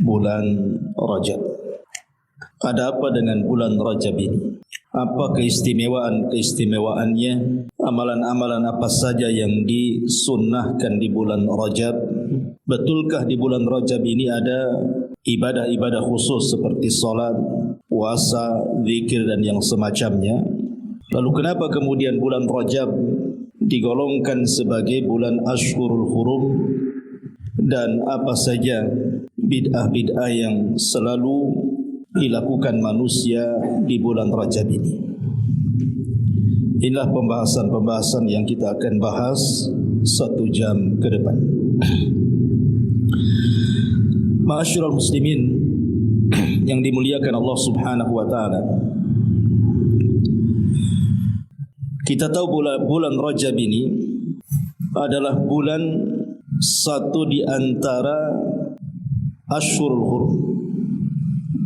Bulan Rajab. Ada apa dengan bulan Rajab ini? Apa keistimewaan-keistimewaannya? Amalan-amalan apa saja yang disunnahkan di bulan Rajab? Betulkah di bulan Rajab ini ada ibadah-ibadah khusus seperti salat, puasa, zikir dan yang semacamnya? Lalu kenapa kemudian bulan Rajab digolongkan sebagai bulan Ashhurul Hurum? Dan apa saja bid'ah-bid'ah yang selalu dilakukan manusia di bulan Rajab ini? Inilah pembahasan-pembahasan yang kita akan bahas 1 jam ke depan. Ma'asyiral muslimin yang dimuliakan Allah Subhanahu wa taala. Kita tahu bulan Rajab ini adalah bulan satu di antara Ashhurul Hurum,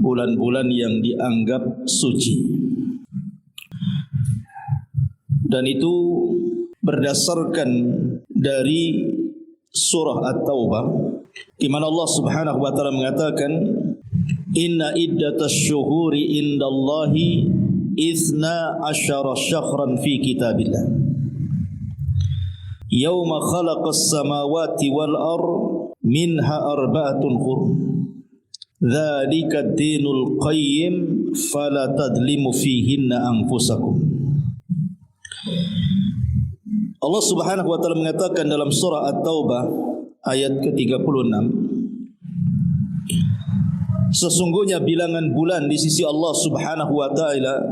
bulan-bulan yang dianggap suci. Dan itu berdasarkan dari surah At-Taubah, di mana Allah Subhanahu wa taala mengatakan, "Inna iddatasy syuhuri indallahi 12 syahran fi kitabillah. Yauma khalaqas samawati wal ard minha arba'atun hurum. Dzalika ad-dinul qayyim fala tadlimu fihinna anfusakum." Allah Subhanahu wa taala mengatakan dalam surah At-Taubah ayat ke-36, sesungguhnya bilangan bulan di sisi Allah Subhanahu wa taala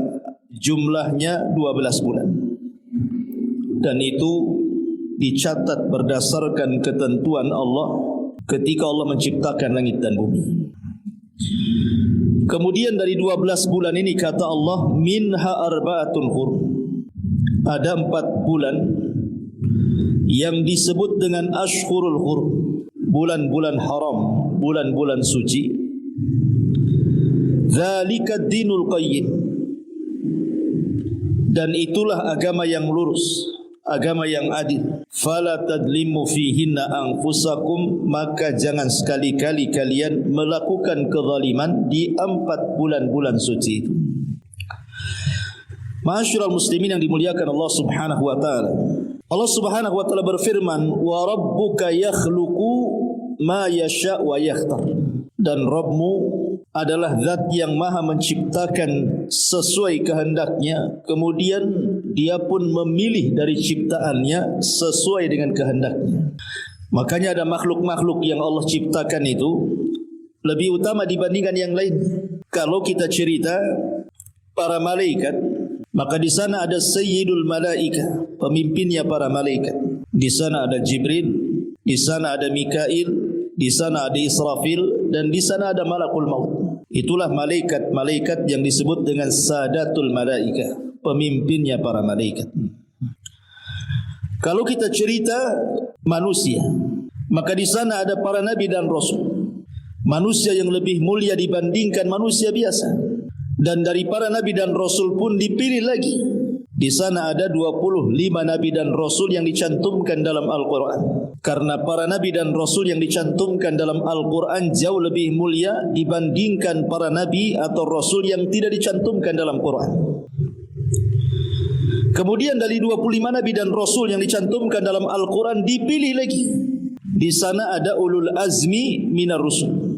jumlahnya 12 bulan. Dan itu dicatat berdasarkan ketentuan Allah ketika Allah menciptakan langit dan bumi. Kemudian dari 12 bulan ini kata Allah, minha arba'atun hurum. Ada 4 bulan yang disebut dengan Ashhurul Hurum, bulan-bulan haram, bulan-bulan suci. Dzalika ad-dinul qayyim. Dan itulah agama yang lurus, agama yang adil. Fala tadlimu fihinna anfusakum, maka jangan sekali-kali kalian melakukan kezaliman di 4 bulan-bulan suci itu. Ma'asyiral muslimin yang dimuliakan Allah Subhanahu wa taala. Allah Subhanahu wa taala berfirman, "Wa rabbuka yakhluqu ma yasha' wa yakhtar." Dan Rabbmu adalah zat yang maha menciptakan sesuai kehendaknya, kemudian dia pun memilih dari ciptaannya sesuai dengan kehendaknya. Makanya ada makhluk-makhluk yang Allah ciptakan itu lebih utama dibandingkan yang lain. Kalau kita cerita para malaikat, maka di sana ada Sayyidul Malaika, pemimpinnya para malaikat. Di sana ada Jibril, di sana ada Mikail, di sana ada Israfil, dan di sana ada Malakul Maut. Itulah malaikat-malaikat yang disebut dengan Sadatul Malaika, pemimpinnya para malaikat. Kalau kita cerita manusia, maka di sana ada para nabi dan rasul, manusia yang lebih mulia dibandingkan manusia biasa. Dan dari para nabi dan rasul pun dipilih lagi. Di sana ada 25 nabi dan rasul yang dicantumkan dalam Al-Quran. Karena para nabi dan rasul yang dicantumkan dalam Al-Quran jauh lebih mulia dibandingkan para nabi atau rasul yang tidak dicantumkan dalam Quran. Kemudian dari 25 nabi dan rasul yang dicantumkan dalam Al-Quran dipilih lagi. Di sana ada ulul azmi minar rusul.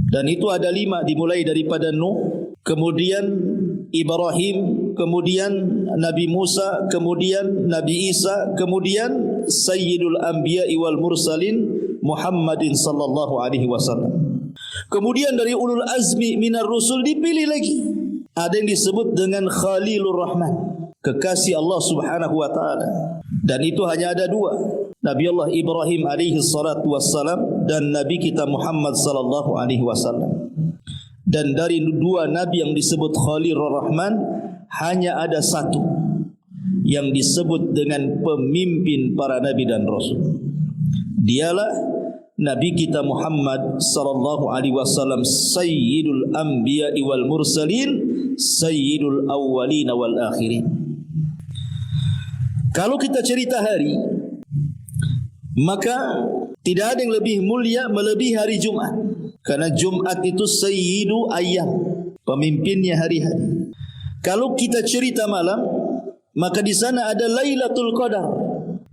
Dan itu ada 5, dimulai daripada Nuh, kemudian Ibrahim, kemudian Nabi Musa, kemudian Nabi Isa, kemudian Sayyidul Anbiya'i wal Mursalin Muhammadin sallallahu alaihi wasallam. Kemudian dari ulul azmi minar rusul dipilih lagi. Ada yang disebut dengan Khalilur Rahman, kekasih Allah Subhanahu wa taala. Dan itu hanya ada 2. Nabi Allah Ibrahim alaihi salatu wassalam dan Nabi kita Muhammad sallallahu alaihi wasallam. Dan dari 2 nabi yang disebut Khalilur Rahman hanya ada 1 yang disebut dengan pemimpin para nabi dan rasul. Dialah Nabi kita Muhammad sallallahu alaihi wasallam sayyidul anbiya'i wal mursalin, sayyidul awwalin wal akhirin. Kalau kita cerita hari, maka tidak ada yang lebih mulia melebihi hari Jumat. Karena Jumat itu sayyidu ayyam, pemimpinnya hari-hari. Kalau kita cerita malam, maka di sana ada Lailatul Qadar,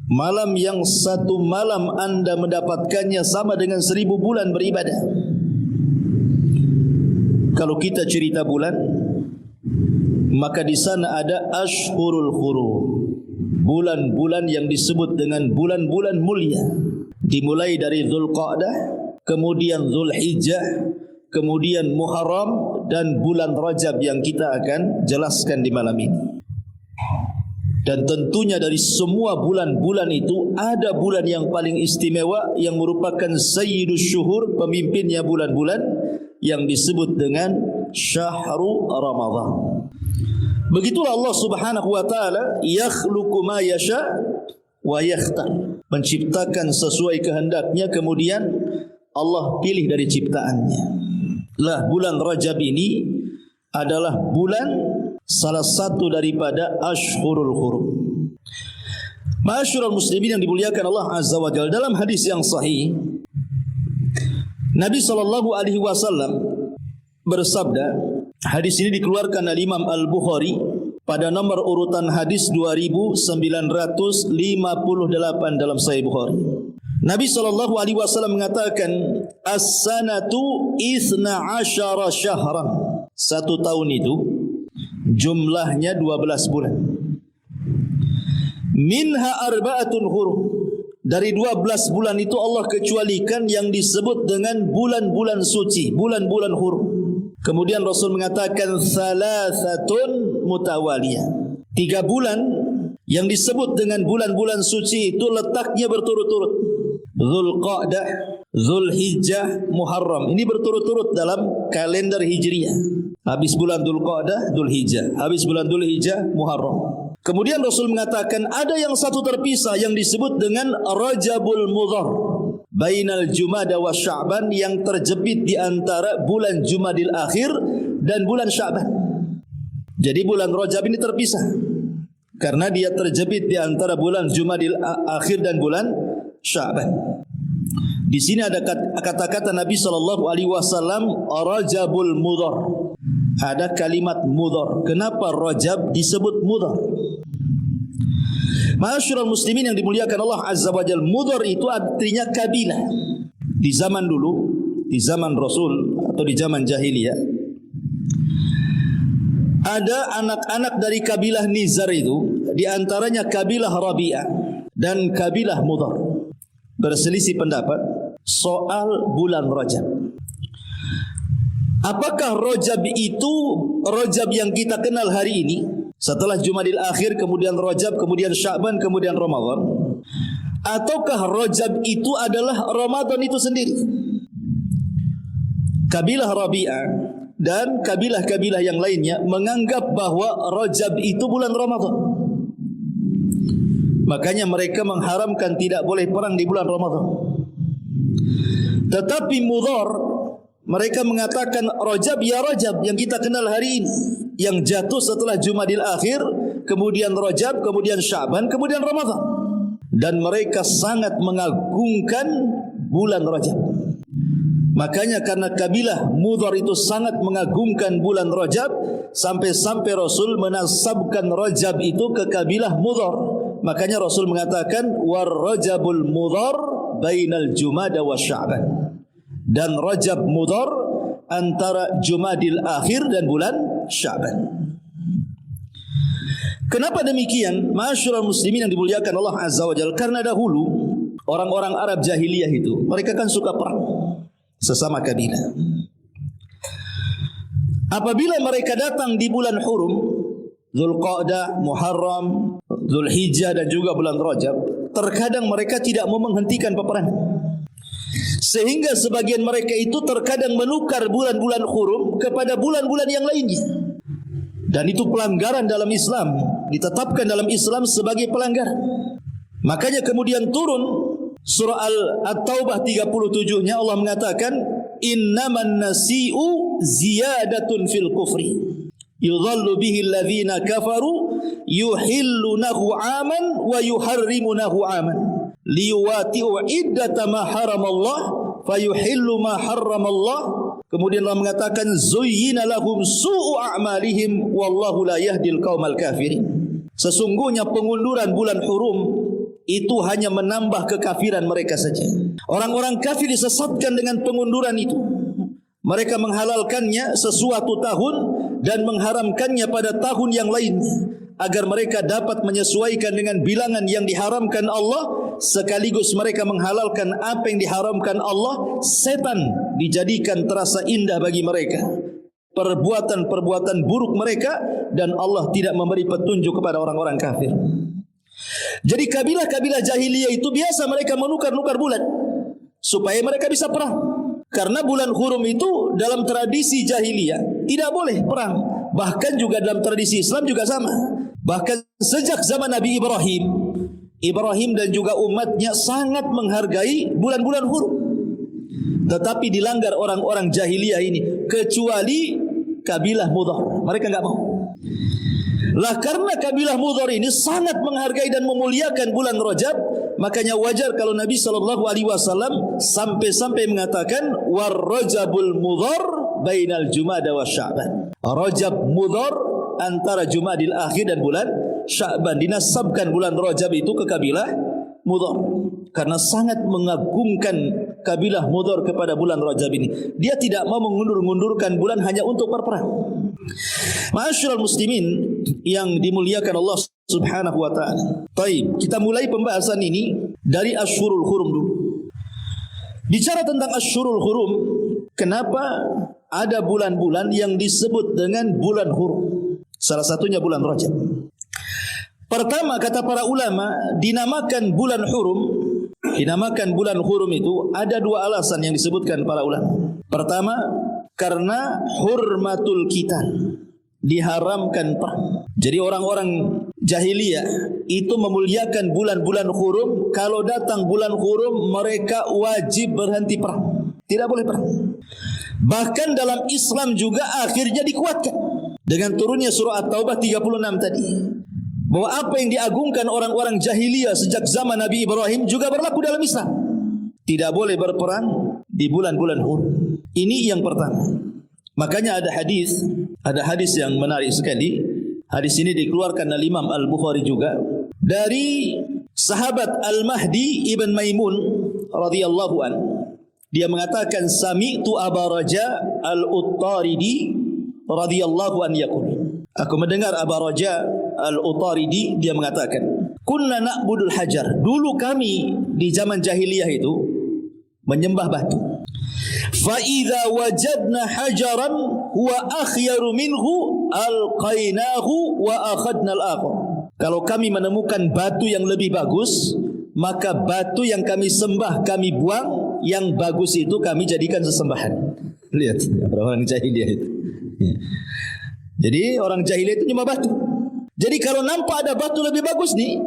malam yang satu malam anda mendapatkannya sama dengan 1000 bulan beribadah. Kalau kita cerita bulan, maka di sana ada Ashhurul Hurum, bulan-bulan yang disebut dengan bulan-bulan mulia. Dimulai dari Dzulqa'dah, kemudian Dzulhijjah, kemudian Muharram, dan bulan Rajab yang kita akan jelaskan di malam ini. Dan tentunya dari semua bulan-bulan itu ada bulan yang paling istimewa yang merupakan Sayyidus Syuhur, pemimpinnya bulan-bulan, yang disebut dengan Syahrul Ramadan. Begitulah Allah Subhanahu wa taala yakhluqu ma yasha wa yakhtar, menciptakan sesuai kehendaknya, kemudian Allah pilih dari ciptaannya. Lah bulan Rajab ini adalah bulan salah satu daripada Ashhurul Hurum. Ma'asyiral muslimin yang dimuliakan Allah Azza wa Jalla, dalam hadis yang sahih Nabi sallallahu alaihi wasallam bersabda, hadis ini dikeluarkan oleh Imam Al-Bukhari pada nomor urutan hadis 2958 dalam Sahih Bukhari. Nabi sallallahu alaihi wasallam mengatakan, as-sanatu 12 syahran. Satu tahun itu jumlahnya 12 bulan. Minha arba'atun hurum. Dari 12 bulan itu Allah kecualikan yang disebut dengan bulan-bulan suci, bulan-bulan hurum. Kemudian Rasul mengatakan salasatun mutawaliyah. 3 bulan yang disebut dengan bulan-bulan suci itu letaknya berturut-turut. Dzulqa'dah, Dzulhijjah, Muharram. Ini berturut-turut dalam kalender Hijriah. Habis bulan Dzulqa'dah, Dzulhijjah. Habis bulan Dzulhijjah, Muharram. Kemudian Rasul mengatakan ada yang satu terpisah yang disebut dengan Rajabul Mudhar, bainal Jumada wa Sya'ban, yang terjepit di antara bulan Jumadil Akhir dan bulan Sya'ban. Jadi bulan Rajab ini terpisah karena dia terjepit di antara bulan Jumadil Akhir dan bulan Sya'ban. Di sini ada kata-kata Nabi sallallahu alaihi wasallam Rajabul Mudhar. Ada kalimat mudhar. Kenapa Rajab disebut mudhar? Ma'asyiral muslimin yang dimuliakan Allah Azza wa Jalla, mudhar itu artinya kabilah. Di zaman dulu, di zaman Rasul atau di zaman jahiliyah, ada anak-anak dari kabilah Nizar itu, di antaranya kabilah Rabi'ah dan kabilah Mudhar, berselisih pendapat soal bulan Rajab. Apakah Rajab itu Rajab yang kita kenal hari ini, setelah Jumadil Akhir, kemudian Rajab, kemudian Sya'ban, kemudian Ramadan? Ataukah Rajab itu adalah Ramadan itu sendiri? Kabilah Rabi'ah dan kabilah-kabilah yang lainnya menganggap bahwa Rajab itu bulan Ramadan. Makanya mereka mengharamkan tidak boleh perang di bulan Ramadan. Tetapi Mudhar, mereka mengatakan Rajab ya Rajab yang kita kenal hari ini, yang jatuh setelah Jumadil Akhir, kemudian Rajab, kemudian Sya'ban, kemudian Ramadan. Dan mereka sangat mengagungkan bulan Rajab. Makanya karena kabilah Mudhar itu sangat mengagungkan bulan Rajab, sampai-sampai Rasul menasabkan Rajab itu ke kabilah Mudhar. Makanya Rasul mengatakan war Rajabul Mudhar bainal Jumada wa Sya'ban. Dan Rajab Mudhar antara Jumadil Akhir dan bulan Sya'ban. Kenapa demikian? Ma'asyiral muslimin yang dimuliakan Allah Azza wa Jalla, karena dahulu orang-orang Arab jahiliyah itu mereka kan suka perang sesama kabilah. Apabila mereka datang di bulan hurum, Dzulqa'dah, Muharram, Dzulhijjah dan juga bulan Rajab, terkadang mereka tidak mau menghentikan peperangan. Sehingga sebagian mereka itu terkadang menukar bulan-bulan hurum kepada bulan-bulan yang lainnya. Dan itu pelanggaran dalam Islam, ditetapkan dalam Islam sebagai pelanggaran. Makanya kemudian turun Surah At-Taubah 37-nya Allah mengatakan, innaman nasi'u ziyadatun fil kufri yudhallu bihi alladhina kafaru yuhillunahu 'aman wa yuharrimunahu 'aman liyuwati'u iddata ma haramallah fayuhillu ma harramallah. Kemudian Allah mengatakan, zuyyina lahum su'u a'malihim wallahu la yahdil qaumal kafirin. Sesungguhnya pengunduran bulan hurum itu hanya menambah kekafiran mereka saja. Orang-orang kafir disesatkan dengan pengunduran itu. Mereka menghalalkannya sesuatu tahun dan mengharamkannya pada tahun yang lainnya, agar mereka dapat menyesuaikan dengan bilangan yang diharamkan Allah, sekaligus mereka menghalalkan apa yang diharamkan Allah. Setan dijadikan terasa indah bagi mereka, perbuatan-perbuatan buruk mereka, dan Allah tidak memberi petunjuk kepada orang-orang kafir. Jadi kabilah-kabilah jahiliyah itu biasa mereka menukar-nukar bulan supaya mereka bisa perang. Karena bulan hurum itu dalam tradisi jahiliyah tidak boleh perang. Bahkan juga dalam tradisi Islam juga sama. Bahkan sejak zaman Nabi Ibrahim dan juga umatnya sangat menghargai bulan-bulan hurum. Tetapi dilanggar orang-orang jahiliyah ini, kecuali kabilah Mudhar. Mereka enggak mau. Lah karena kabilah Mudhar ini sangat menghargai dan memuliakan bulan Rajab, makanya wajar kalau Nabi SAW sampai-sampai mengatakan war Rajabul Mudhar bainal Jumada wa Sya'ban. Rajab Mudhar antara Jumadil Akhir dan bulan Sya'ban. Dinasabkan bulan Rajab itu ke kabilah Mudhar karena sangat mengagungkan kabilah Mudhar kepada bulan Rajab ini. Dia tidak mau mengundur-undurkan bulan hanya untuk berperang. Ma'asyiral muslimin yang dimuliakan Allah Subhanahu wa taala. Baik, kita mulai pembahasan ini dari Asyhurul Hurum dulu. Bicara tentang Asyhurul Hurum, kenapa ada bulan-bulan yang disebut dengan bulan hurum? Salah satunya bulan Rajab. Pertama, kata para ulama, dinamakan bulan hurum itu ada dua alasan yang disebutkan para ulama. Pertama, karena hurmatul qital, diharamkan perang. Jadi orang-orang jahiliyah itu memuliakan bulan-bulan hurum. Kalau datang bulan hurum, mereka wajib berhenti perang, tidak boleh perang. Bahkan dalam Islam juga akhirnya dikuatkan dengan turunnya surah At-Taubah 36 tadi, bahwa apa yang diagungkan orang-orang jahiliyah sejak zaman Nabi Ibrahim juga berlaku dalam Islam. Tidak boleh berperang di bulan-bulan hurum. Ini yang pertama. Makanya ada hadis yang menarik sekali. Hadis ini dikeluarkan oleh Imam Al-Bukhari juga dari sahabat Al-Mahdi Ibn Maimun radhiyallahu an. Dia mengatakan, sami'tu Aba Raja Al-Uttaridi radhiyallahu an yaqul. Aku mendengar Aba Raja Al-Uttaridi, dia mengatakan, kunna na'budul hajar. Dulu kami di zaman jahiliyah itu menyembah batu. Fa idza wajadna hajaran huwa akhyaru minhu alqainahu wa akhadna al-akhar. Kalau kami menemukan batu yang lebih bagus, maka batu yang kami sembah kami buang, yang bagus itu kami jadikan sesembahan. Lihat orang jahiliyah itu. Jadi orang jahiliyah itu nyembah batu. Jadi kalau nampak ada batu lebih bagus nih,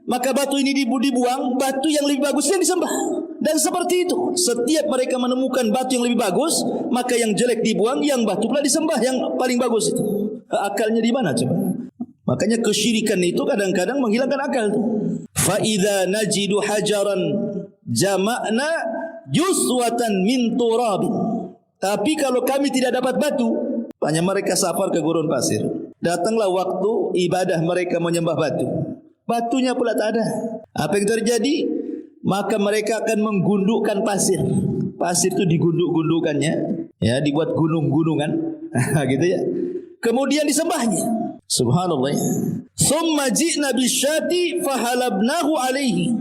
maka batu ini dibuang, batu yang lebih bagus yang disembah. Dan seperti itu, setiap mereka menemukan batu yang lebih bagus, maka yang jelek dibuang, yang batu pula disembah yang paling bagus itu. Akalnya di mana coba? Makanya kesyirikan itu kadang-kadang menghilangkan akal itu. Fa idza najidu hajaran jama'na juswatan min turab. Tapi kalau kami tidak dapat batu, hanya mereka safar ke gurun pasir. Datanglah waktu ibadah mereka menyembah batu. Batunya pula tak ada. Apa yang terjadi? Maka mereka akan menggundukkan pasir. Pasir itu digunduk-gundukannya, ya, dibuat gunung-gunungan, gitu ya. Kemudian disembahnya. Subhanallah. Summa ji'na bisyati fahalabnahu alaihi.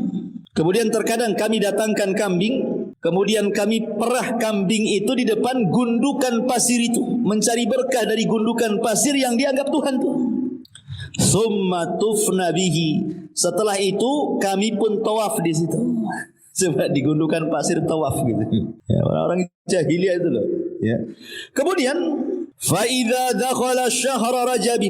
Kemudian terkadang kami datangkan kambing, kemudian kami perah kambing itu di depan gundukan pasir itu, mencari berkah dari gundukan pasir yang dianggap Tuhan tuh. Summa tufna bihi. Setelah itu kami pun tawaf di situ. Coba digundukan pasir tawaf gitu. Ya, orang-orang jahiliyah itu loh. Ya. Kemudian fa idza dakhala syahr Rajab.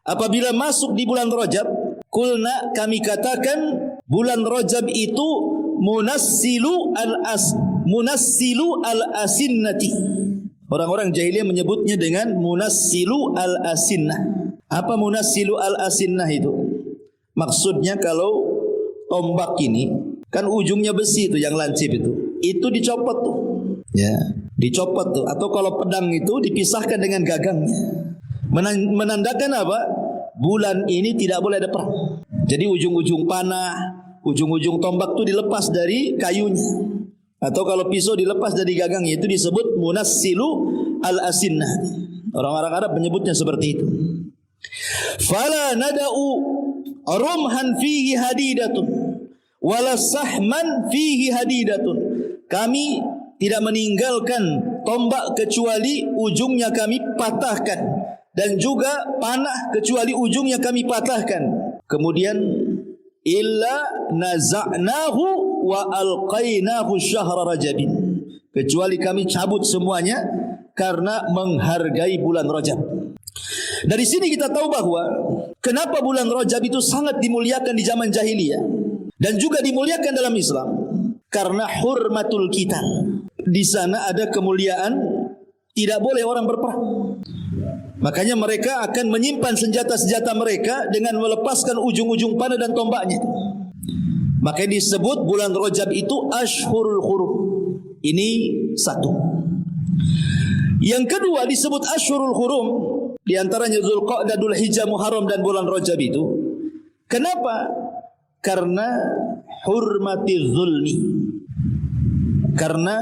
Apabila masuk di bulan Rajab, kulna kami katakan bulan Rajab itu munassilu al-asinnati. Orang-orang jahiliyah menyebutnya dengan munassilu al-asinnah. Apa munassilu al-asinnah itu? Maksudnya kalau tombak ini kan ujungnya besi itu yang lancip itu dicopot tuh. Ya, dicopot tuh. Atau kalau pedang itu dipisahkan dengan gagangnya. Menandakan apa? Bulan ini tidak boleh ada perang. Jadi ujung-ujung panah, ujung-ujung tombak itu dilepas dari kayunya. Atau kalau pisau dilepas dari gagangnya, itu disebut munassilu al-asinnah. Orang-orang Arab menyebutnya seperti itu. Fala nada'u rumhan fihi hadidatun wala sahman fihi hadidatun. Kami tidak meninggalkan tombak kecuali ujungnya kami patahkan, dan juga panah kecuali ujungnya kami patahkan. Kemudian illa naza'nahu wa alqainahu syahra rajabin, kecuali kami cabut semuanya karena menghargai bulan Rajab. Dari sini kita tahu bahwa kenapa bulan Rajab itu sangat dimuliakan di zaman jahiliyah dan juga dimuliakan dalam Islam, karena hurmatul qital. Di sana ada kemuliaan, tidak boleh orang berperang. Makanya mereka akan menyimpan senjata-senjata mereka dengan melepaskan ujung-ujung panah dan tombaknya. Makanya disebut bulan Rajab itu Ashhurul Hurum. Ini satu. Yang kedua disebut Ashhurul Hurum, di antaranya Dzulqa'dah, Dzulhijjah, Muharram dan bulan Rajab itu. Kenapa? Karena hurmatiz zulmi. Karena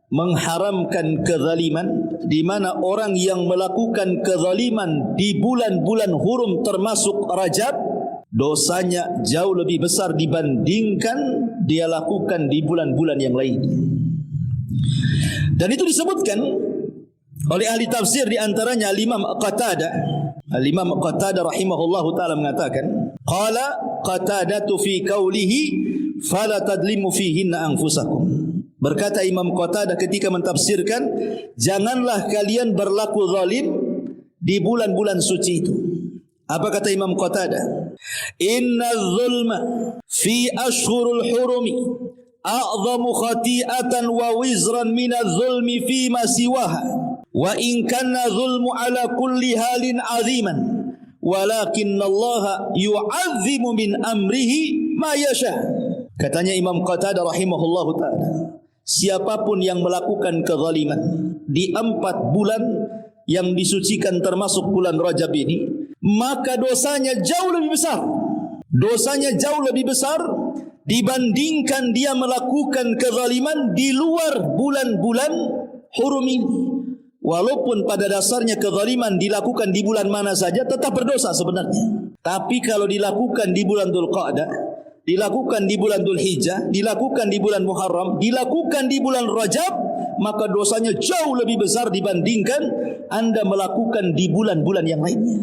mengharamkan kezaliman, di mana orang yang melakukan kezaliman di bulan-bulan hurum termasuk Rajab, dosanya jauh lebih besar dibandingkan dia lakukan di bulan-bulan yang lain. Dan itu disebutkan oleh ahli tafsir, di antaranya Al-Imam Qatadah. Al-Imam Qatadah rahimahullahu taala mengatakan, qala Qatadatu fi qawlihi fala tadlimu fihinna anfusakum. Berkata Imam Qatadah ketika mentafsirkan, janganlah kalian berlaku zalim di bulan-bulan suci itu. Apa kata Imam Qatadah? Inna zulma fi ashhurul hurumi a'zamu khati'atan wa wizran minaz zulmi fi ma siwaha, wa in kana zulmu ala kulli halin aziman, walakinna Allah yu'azzimu min amrihi ma yasha. Katanya Imam Qatadah rahimahullahu ta'ala, siapapun yang melakukan kezaliman di 4 bulan yang disucikan termasuk bulan Rajab ini, maka dosanya jauh lebih besar. Dosanya jauh lebih besar dibandingkan dia melakukan kezaliman di luar bulan-bulan hurum ini. Walaupun pada dasarnya kezaliman dilakukan di bulan mana saja tetap berdosa sebenarnya. Tapi kalau dilakukan di bulan Dzulqa'dah, dilakukan di bulan Dzulhijjah, dilakukan di bulan Muharram, dilakukan di bulan Rajab, maka dosanya jauh lebih besar dibandingkan anda melakukan di bulan-bulan yang lainnya.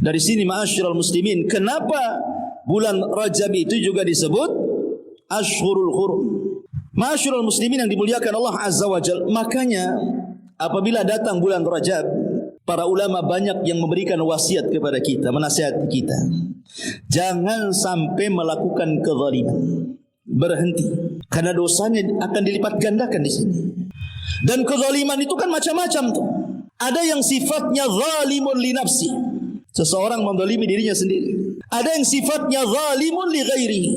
Dari sini ma'asyiral muslimin, kenapa bulan Rajab itu juga disebut Ashhurul Hurum. Ma'asyiral muslimin yang dimuliakan Allah Azza wa Jalla, makanya apabila datang bulan Rajab, para ulama banyak yang memberikan wasiat kepada kita, menasihati kita, jangan sampai melakukan kezaliman. Berhenti, karena dosanya akan dilipat gandakan di sini. Dan kezaliman itu kan macam-macam tuh. Ada yang sifatnya zalimun li nafsi, seseorang menzalimi dirinya sendiri. Ada yang sifatnya zalimun li ghairihi,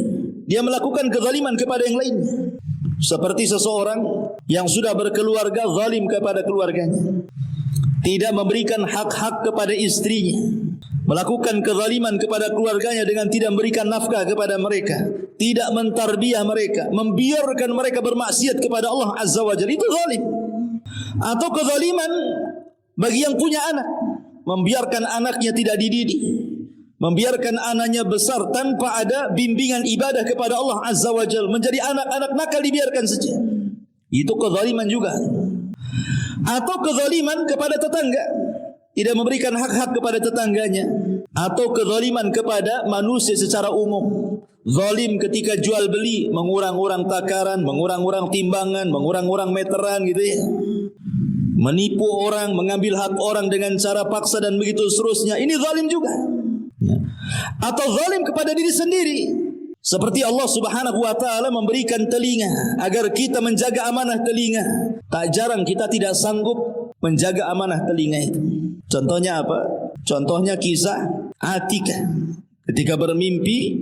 dia melakukan kezaliman kepada yang lainnya. Seperti seseorang yang sudah berkeluarga zalim kepada keluarganya, tidak memberikan hak-hak kepada istrinya, melakukan kezaliman kepada keluarganya dengan tidak memberikan nafkah kepada mereka, tidak mentarbiyah mereka, membiarkan mereka bermaksiat kepada Allah Azza wa Jalla, itu zalim. Atau kezaliman bagi yang punya anak, membiarkan anaknya tidak dididik, membiarkan anaknya besar tanpa ada bimbingan ibadah kepada Allah Azza wa Jalla, menjadi anak-anak nakal dibiarkan saja, itu kezaliman juga. Atau kezaliman kepada tetangga, tidak memberikan hak-hak kepada tetangganya. Atau kezaliman kepada manusia secara umum, zalim ketika jual beli, mengurang-urang takaran, mengurang-urang timbangan, mengurang-urang meteran gitu ya, menipu orang, mengambil hak orang dengan cara paksa dan begitu seterusnya. Ini zalim juga. Atau zalim kepada diri sendiri, Seperti Allah Subhanahu wa taala memberikan telinga agar kita menjaga amanah telinga. Tak jarang kita tidak sanggup menjaga amanah telinga itu. Contohnya apa? Contohnya kisah Atikah. Ketika bermimpi,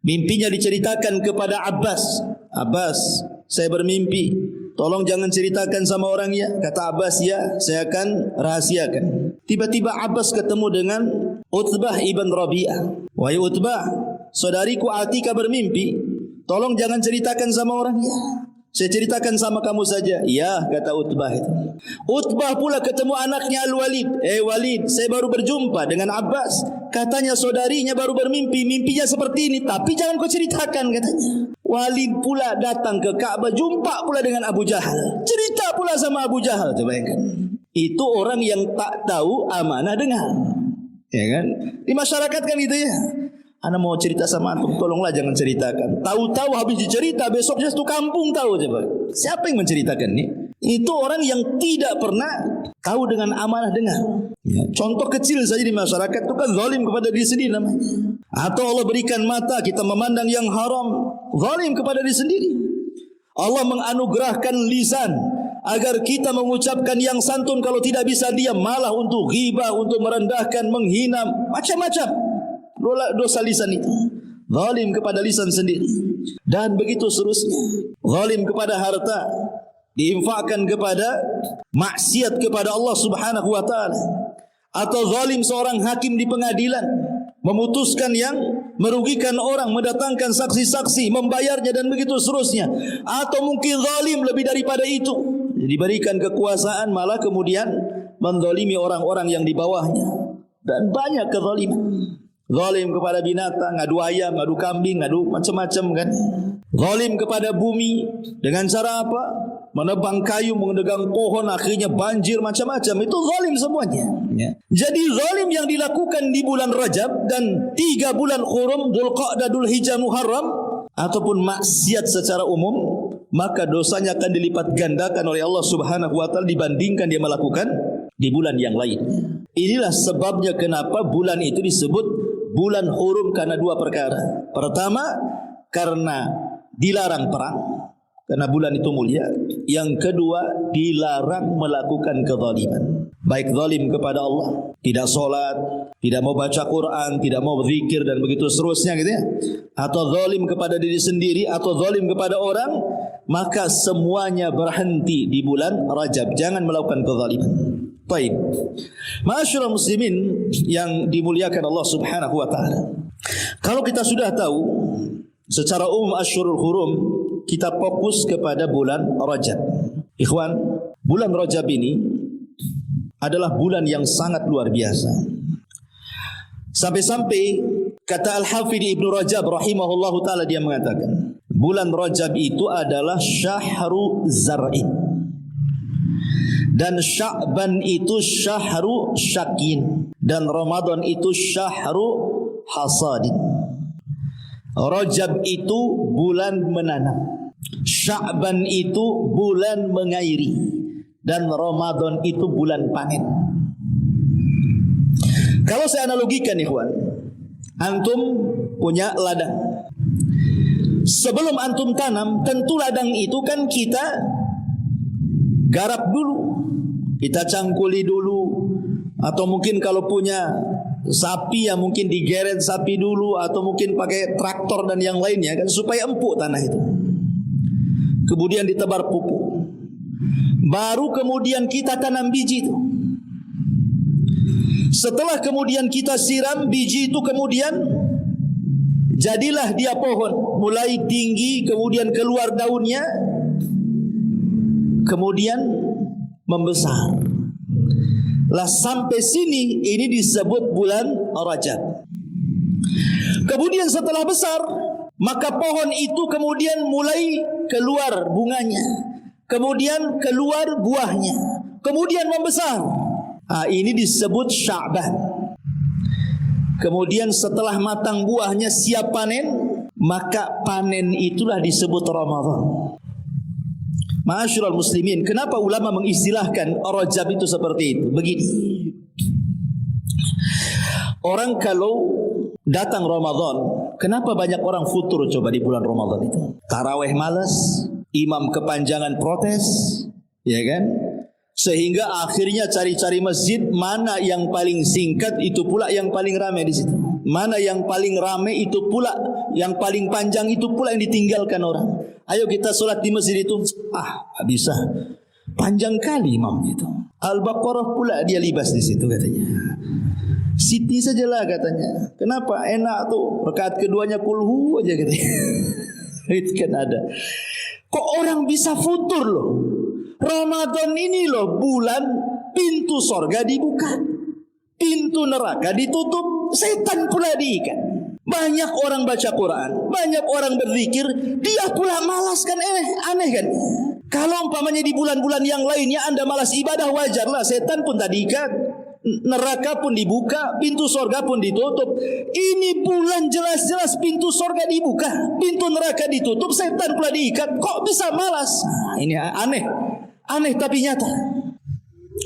mimpinya diceritakan kepada Abbas. Abbas, saya bermimpi. Tolong jangan ceritakan sama orang ya. Kata Abbas, ya, saya akan rahasiakan. Tiba-tiba Abbas ketemu dengan Utbah ibn Rabi'ah. Wahai Utbah, saudariku Atikah bermimpi. Tolong jangan ceritakan sama orang ya. Saya ceritakan sama kamu saja. Ya, kata Utbah itu. Utbah pula ketemu anaknya Al-Walid. Walid, saya baru berjumpa dengan Abbas. Katanya saudarinya baru bermimpi. Mimpinya seperti ini. Tapi jangan kau ceritakan, katanya. Walid pula datang ke Ka'bah. Jumpa pula dengan Abu Jahal. Cerita pula sama Abu Jahal. Coba bayangkan. Itu orang yang tak tahu amanah dengar. Ya kan? Di masyarakat kan gitu ya. Ana mau cerita sama antum, tolonglah jangan ceritakan. Tahu-tahu habis dicerita, besoknya satu kampung tahu coba. Siapa yang menceritakan ini? Itu orang yang tidak pernah tahu dengan amanah dengar. Ya. Contoh kecil saja di masyarakat itu kan zalim kepada diri sendiri namanya. Atau Allah berikan mata, kita memandang yang haram, zalim kepada diri sendiri. Allah menganugerahkan lisan agar kita mengucapkan yang santun, kalau tidak bisa diam malah untuk ghibah, untuk merendahkan, menghina, macam-macam. Dosa lisan itu. Zalim kepada lisan sendiri. Dan begitu seterusnya. Zalim kepada harta. Diinfakkan kepada maksiat kepada Allah Subhanahu wa ta'ala. Atau zalim seorang hakim di pengadilan. Memutuskan yang merugikan orang. Mendatangkan saksi-saksi. Membayarnya dan begitu seterusnya. Atau mungkin zalim lebih daripada itu. Diberikan kekuasaan malah kemudian menzalimi orang-orang yang di bawahnya. Dan banyak kezaliman. Zalim kepada binatang, ngadu ayam, ngadu kambing, ngadu macam-macam kan. Zalim kepada bumi dengan cara apa? Menebang kayu, mendegang pohon, akhirnya banjir macam-macam. Itu zalim semuanya. Ya. Jadi zalim yang dilakukan di bulan Rajab dan 3 bulan Hurum, Dzulqa'dah, Dzulhijjah, Muharram, ataupun maksiat secara umum, maka dosanya akan dilipat gandakan oleh Allah Subhanahu wa ta'ala dibandingkan dia melakukan di bulan yang lain. Inilah sebabnya kenapa bulan itu disebut bulan Hurum karena 2 perkara. Pertama, karena dilarang perang, karena bulan itu mulia. Yang kedua, dilarang melakukan kezaliman. Baik zalim kepada Allah, tidak solat, tidak mau baca Quran, tidak mau berzikir dan begitu seterusnya gitu ya. Atau zalim kepada diri sendiri, atau zalim kepada orang, maka semuanya berhenti di bulan Rajab. Jangan melakukan kezaliman. Baik. Ma'asyiral muslimin yang dimuliakan Allah Subhanahu wa taala. Kalau kita sudah tahu secara umum Asyhurul Hurum, kita fokus kepada bulan Rajab. Ikhwan, bulan Rajab ini adalah bulan yang sangat luar biasa. Sampai-sampai kata Al-Hafidh Ibnu Rajab rahimahullahu taala, dia mengatakan, bulan Rajab itu adalah syahru zar'in. Dan Sya'ban itu syahru syakin. Dan Ramadan itu syahru hasadin. Rajab itu bulan menanam. Sya'ban itu bulan mengairi. Dan Ramadan itu bulan panen. Kalau saya analogikan ikhwan, antum punya ladang. Sebelum antum tanam, tentu ladang itu kan kita garap dulu. Kita cangkuli dulu. Atau mungkin kalau punya sapi ya mungkin digeret sapi dulu. Atau mungkin pakai traktor dan yang lainnya kan, supaya empuk tanah itu. Kemudian ditebar pupuk. Baru kemudian kita tanam biji itu. Setelah kemudian kita siram biji itu, kemudian jadilah dia pohon. Mulai tinggi, kemudian keluar daunnya, kemudian membesar. Lah sampai sini ini disebut bulan Rajab. Kemudian setelah besar, maka pohon itu kemudian mulai keluar bunganya, kemudian keluar buahnya, kemudian membesar. Ini disebut Sya'ban. Kemudian setelah matang buahnya siap panen, maka panen itulah disebut Ramadan. Ma'asyiral muslimin, kenapa ulama mengistilahkan Rajab itu seperti itu? Begini. Orang kalau datang Ramadan, Kenapa banyak orang futur coba di bulan Ramadan itu? Tarawih malas, imam kepanjangan protes, ya kan? Sehingga akhirnya cari-cari masjid mana yang paling singkat itu pula yang paling ramai di situ. Mana yang paling ramai itu pula yang paling panjang itu pula yang ditinggalkan orang. Ayo kita solat di masjid itu. Tak bisa. Panjang kali imam itu. Al-Baqarah pula dia libas di situ katanya. Siti sajalah katanya. Kenapa? Enak tuh. Rakaat keduanya kulhu aja katanya. Itu kan ada. Kok orang bisa futur loh? Ramadan ini loh bulan pintu sorga dibuka. Pintu neraka ditutup. Setan pula diikat. Banyak orang baca Quran. Banyak orang berzikir. Dia pula malas kan. Aneh kan? Kalau umpamanya di bulan-bulan yang lainnya anda malas ibadah, wajarlah. Setan pun tak diikat. Neraka pun dibuka. Pintu sorga pun ditutup. Ini bulan jelas-jelas pintu sorga dibuka. Pintu neraka ditutup. Setan pula diikat. Kok bisa malas? Ini aneh. Aneh tapi nyata.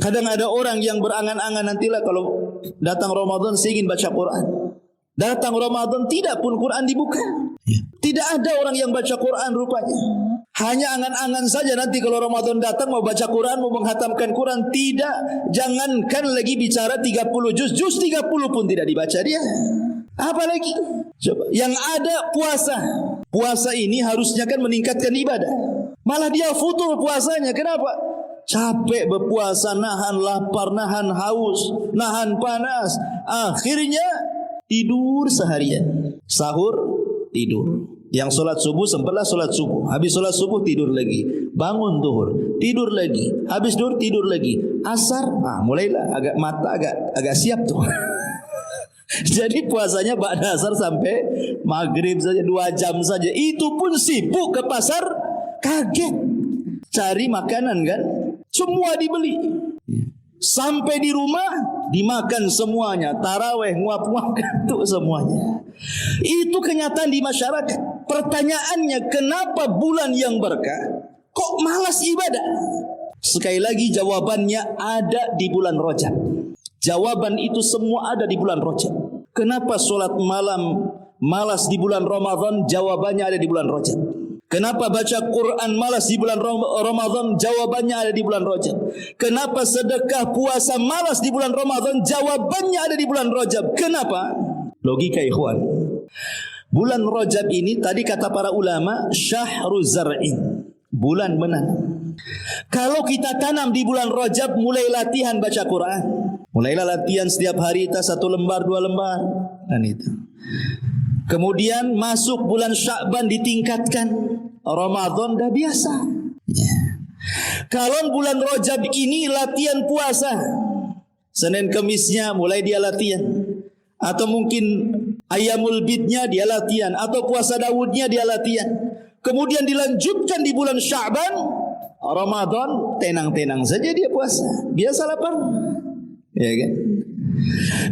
Kadang ada orang yang berangan-angan nantilah kalau datang Ramadan saya ingin baca Quran. Datang Ramadan tidak pun Quran dibuka. Tidak ada orang yang baca Quran rupanya. Hanya angan-angan saja nanti kalau Ramadan datang mau baca Quran, mau menghatamkan Quran. Tidak. Jangankan lagi bicara 30 juz. Juz 30 pun tidak dibaca dia. Apa lagi? Coba. Yang ada puasa. Puasa ini harusnya kan meningkatkan ibadah. Malah dia futur puasanya. Kenapa? Capek berpuasa, nahan lapar, nahan haus, nahan panas. Akhirnya tidur seharian. Sahur, tidur. Yang solat subuh sempatlah solat subuh. Habis solat subuh tidur lagi. Bangun zuhur, tidur lagi. Habis zuhur tidur lagi. Asar, mulailah agak mata agak siap tuh. Jadi puasanya ba'da asar sampai maghrib saja 2 jam saja. Itu pun sibuk ke pasar, kaget. Cari makanan kan. Semua dibeli. Sampai di rumah dimakan semuanya. Tarawih, nguap-nguap itu semuanya. Itu kenyataan di masyarakat. Pertanyaannya, kenapa bulan yang berkah kok malas ibadah? Sekali lagi jawabannya ada di bulan Rajab. Jawaban itu semua ada di bulan Rajab. Kenapa solat malam malas di bulan Ramadan? Jawabannya ada di bulan Rajab. Kenapa baca Quran malas di bulan Ramadan? Jawabannya ada di bulan Rajab. Kenapa sedekah puasa malas di bulan Ramadan? Jawabannya ada di bulan Rajab. Kenapa? Logika ikhwan. Bulan Rajab ini tadi kata para ulama syahru zar'in. Bulan menanam. Kalau kita tanam di bulan Rajab, mulai latihan baca Quran. Mulailah latihan setiap hari kita 1 lembar 2 lembar dan itu. Kemudian masuk bulan Sya'ban ditingkatkan. Ramadan dah biasa. Kalau bulan Rajab ini latihan puasa. Senin Kemisnya mulai dia latihan. Atau mungkin Ayyamul Bidnya dia latihan. Atau puasa Daudnya dia latihan. Kemudian dilanjutkan di bulan Sya'ban. Ramadan tenang-tenang saja dia puasa. Biasa lapar. Ya kan?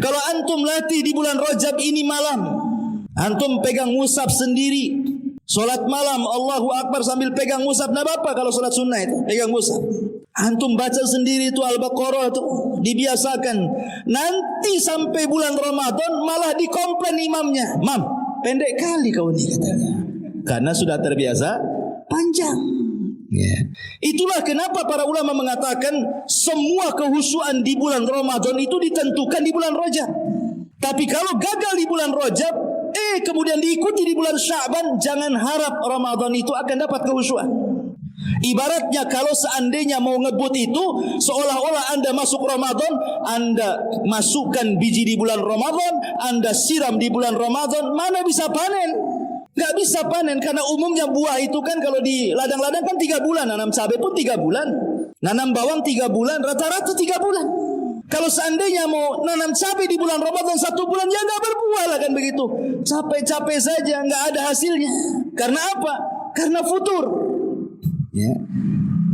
Kalau antum latih di bulan Rajab ini malam, antum pegang mushaf sendiri, solat malam Allahu Akbar sambil pegang mushaf. Nah apa kalau solat sunnah itu pegang mushaf? Antum baca sendiri itu Al-Baqarah itu dibiasakan. Nanti sampai bulan Ramadan malah dikomplain imamnya, "Mam, pendek kali kau ini," katanya. Karena sudah terbiasa panjang. Itulah kenapa para ulama mengatakan semua kehusuan di bulan Ramadan itu ditentukan di bulan Rajab. Tapi kalau gagal di bulan Rajab, kemudian diikuti di bulan Sya'ban, jangan harap Ramadan itu akan dapat kehusuan. Ibaratnya kalau seandainya mau ngebut itu seolah-olah anda masuk Ramadan, anda masukkan biji di bulan Ramadan, anda siram di bulan Ramadan, mana bisa panen? Gak bisa panen karena umumnya buah itu kan kalau di ladang-ladang kan 3 bulan, nanam cabai pun 3 bulan, nanam bawang 3 bulan, rata-rata 3 bulan. Kalau seandainya mau nanam cabai di bulan Ramadan 1 bulan, ya gak berbuah lah kan begitu. Capek-capek saja, gak ada hasilnya. Karena apa? Karena futur. Ya.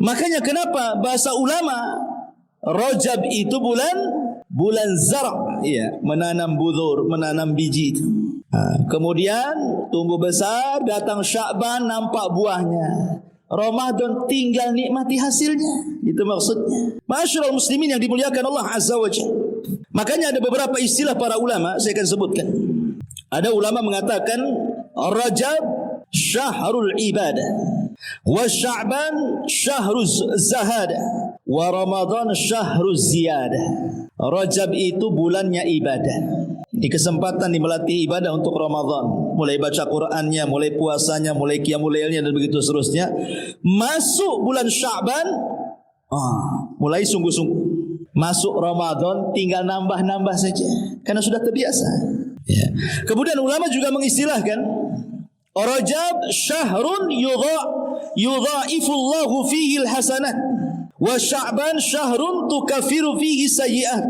Makanya kenapa bahasa ulama Rajab itu bulan zar', menanam budur, menanam biji itu. Kemudian tumbuh besar, datang Sya'ban nampak buahnya. Ramadan tinggal nikmati hasilnya. Itu maksudnya. Ma'asyiral muslimin yang dimuliakan Allah Azza wa Jalla. Makanya ada beberapa istilah para ulama saya akan sebutkan. Ada ulama mengatakan Rajab syahrul ibadah, wa Sya'ban syahruz zahadah, wa Ramadan syahruz ziyadah. Rajab itu bulannya ibadah. Di kesempatan melatih ibadah untuk Ramadan, mulai baca Qur'annya, mulai puasanya, mulai qiyamul lailnya dan begitu seterusnya. Masuk bulan Sya'ban, mulai sungguh-sungguh. Masuk Ramadan tinggal nambah-nambah saja karena sudah terbiasa. Ya. Kemudian ulama juga mengistilahkan Rajab syahrun yudha'ifullahu fihi al-hasanat, wa Sya'ban syahrun tukaffiru fihi sayyi'at,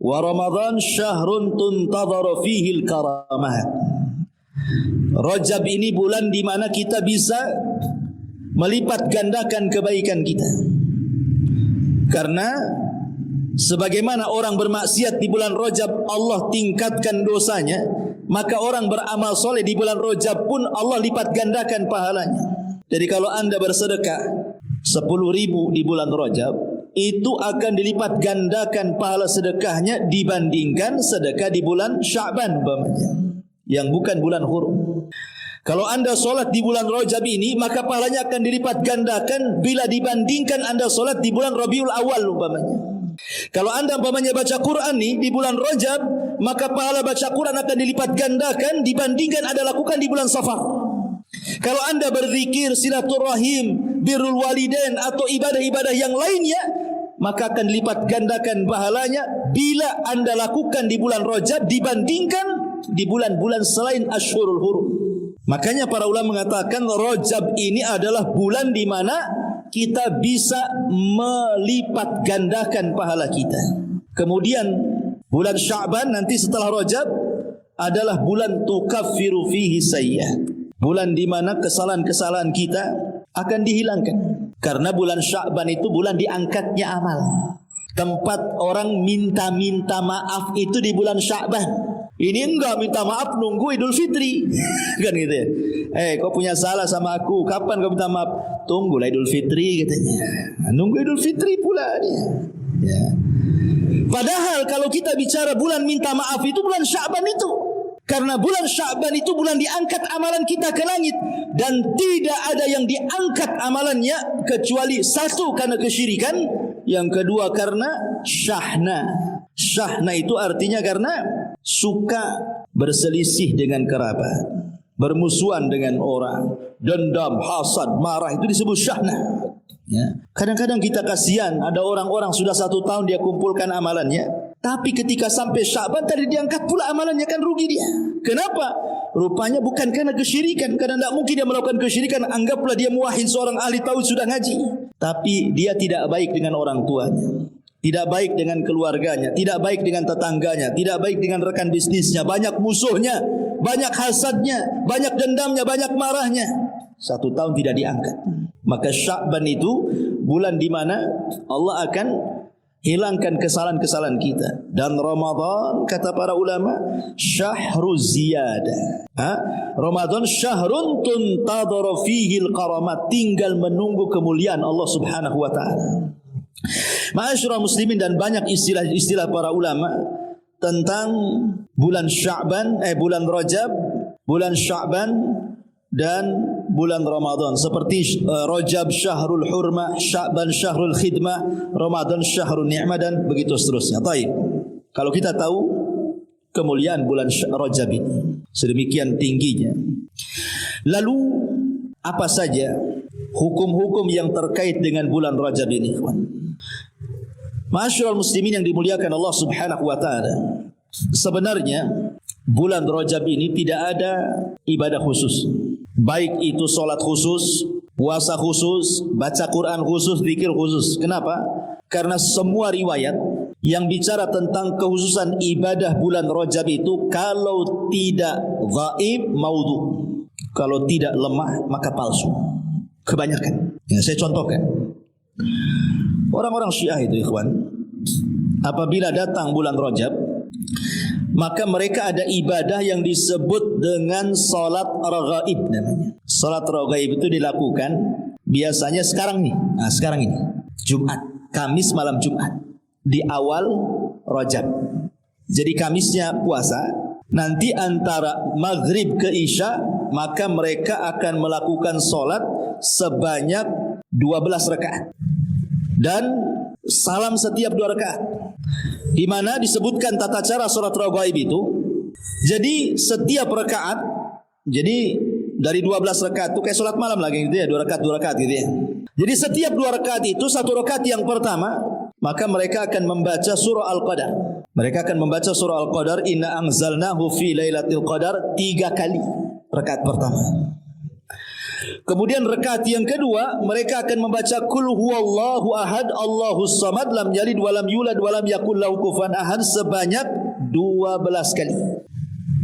wa Ramadan syahrun tuntadharu fihi al-karamat. Rajab ini bulan di mana kita bisa melipat gandakan kebaikan kita. Karena sebagaimana orang bermaksiat di bulan Rajab Allah tingkatkan dosanya, maka orang beramal soleh di bulan Rajab pun Allah lipat gandakan pahalanya. Jadi kalau anda bersedekah 10.000 di bulan Rajab, itu akan dilipat gandakan pahala sedekahnya dibandingkan sedekah di bulan Sya'ban yang bukan bulan hurum. Kalau anda solat di bulan Rajab ini, maka pahalanya akan dilipat gandakan bila dibandingkan anda solat di bulan Rabiul Awal umpamanya. Kalau anda umpamanya baca Quran nih di bulan Rajab, maka pahala baca Quran akan dilipat gandakan dibandingkan anda lakukan di bulan Safar. Kalau anda berzikir, silaturahim, birrul walidain atau ibadah-ibadah yang lainnya, maka akan dilipat gandakan pahalanya bila anda lakukan di bulan Rajab dibandingkan di bulan-bulan selain Ashhurul Hurum. Makanya para ulama mengatakan Rajab ini adalah bulan di mana kita bisa melipat gandakan pahala kita. Kemudian bulan Sya'ban nanti setelah Rajab adalah bulan tukaffiru fihi sayyi'at. Bulan di mana kesalahan-kesalahan kita akan dihilangkan. Karena bulan Sya'ban itu bulan diangkatnya amal. Tempat orang minta-minta maaf itu di bulan Sya'ban. Ini enggak minta maaf nunggu Idul Fitri. Kan gitu ya. Kau punya salah sama aku, kapan kau minta maaf? Tunggulah Idul Fitri katanya. Nunggu Idul Fitri pula dia. Ya. Padahal kalau kita bicara bulan minta maaf itu bulan Sya'ban itu. Karena bulan Sya'ban itu bulan diangkat amalan kita ke langit. Dan tidak ada yang diangkat amalannya kecuali satu karena kesyirikan, yang kedua karena syahna. Syahna itu artinya karena suka berselisih dengan kerabat, bermusuhan dengan orang, dendam, hasad, marah, itu disebut syahna. Ya. Kadang-kadang kita kasihan, ada orang-orang sudah 1 tahun dia kumpulkan amalannya, tapi ketika sampai Sya'ban tadi diangkat pula amalannya, kan rugi dia. Kenapa? Rupanya bukan karena kesyirikan, karena tidak mungkin dia melakukan kesyirikan. Anggaplah dia muwahhid, seorang ahli tauhid sudah ngaji, tapi dia tidak baik dengan orang tuanya, tidak baik dengan keluarganya, tidak baik dengan tetangganya, tidak baik dengan rekan bisnisnya, banyak musuhnya, banyak hasadnya, banyak dendamnya, banyak marahnya. 1 tahun tidak diangkat. Maka Sya'ban itu bulan di mana Allah akan hilangkan kesalahan-kesalahan kita. Dan Ramadan kata para ulama syahruz ziyadah. Ramadan syahrun tuntadharu fihi al-karamat, tinggal menunggu kemuliaan Allah Subhanahu wa taala. Ma'asyiral muslimin, dan banyak istilah-istilah para ulama tentang bulan Sya'ban, bulan Rajab, bulan Sya'ban dan bulan Ramadan, seperti Rajab syahrul hurmah, Sya'ban syahrul khidmah, Ramadan syahrul ni'mah, dan begitu seterusnya. Baik. Kalau kita tahu kemuliaan bulan Rajab ini sedemikian tingginya, lalu apa saja hukum-hukum yang terkait dengan bulan Rajab ini, kawan? Ma'asyiral muslimin yang dimuliakan Allah Subhanahu wa taala, sebenarnya bulan Rajab ini tidak ada ibadah khusus. Baik itu solat khusus, puasa khusus, baca Quran khusus, zikir khusus. Kenapa? Karena semua riwayat yang bicara tentang kekhususan ibadah bulan Rajab itu kalau tidak dhaif, maudhu. Kalau tidak lemah maka palsu. Kebanyakan. Ya, saya contohkan. Orang-orang Syiah itu, ikhwan, apabila datang bulan Rajab, maka mereka ada ibadah yang disebut dengan salat raghaib namanya. Salat raghaib itu dilakukan biasanya sekarang nih. Nah, sekarang ini Jumat, Kamis malam Jumat di awal Rajab. Jadi Kamisnya puasa, nanti antara maghrib ke isya, maka mereka akan melakukan solat sebanyak 12 rakaat dan salam setiap 2 rakaat. Di mana disebutkan tata cara solat raghaib itu. Jadi setiap rakaat, jadi dari 12 rakaat itu kayak solat malam lagi gitu ya, 2 rakaat gitu ya. Jadi setiap 2 rakaat itu, 1 rakaat yang pertama, maka mereka akan membaca surah Al-Qadar. Mereka akan membaca surah Al-Qadar, inna anzalnahu fi lailatul qadar 3 kali rakaat pertama. Kemudian rakaat yang kedua, mereka akan membaca qul huwallahu ahad Allahus samad lam yalid wa lam yulad wa lam yakul lahu kufuwan ahad sebanyak 12 kali.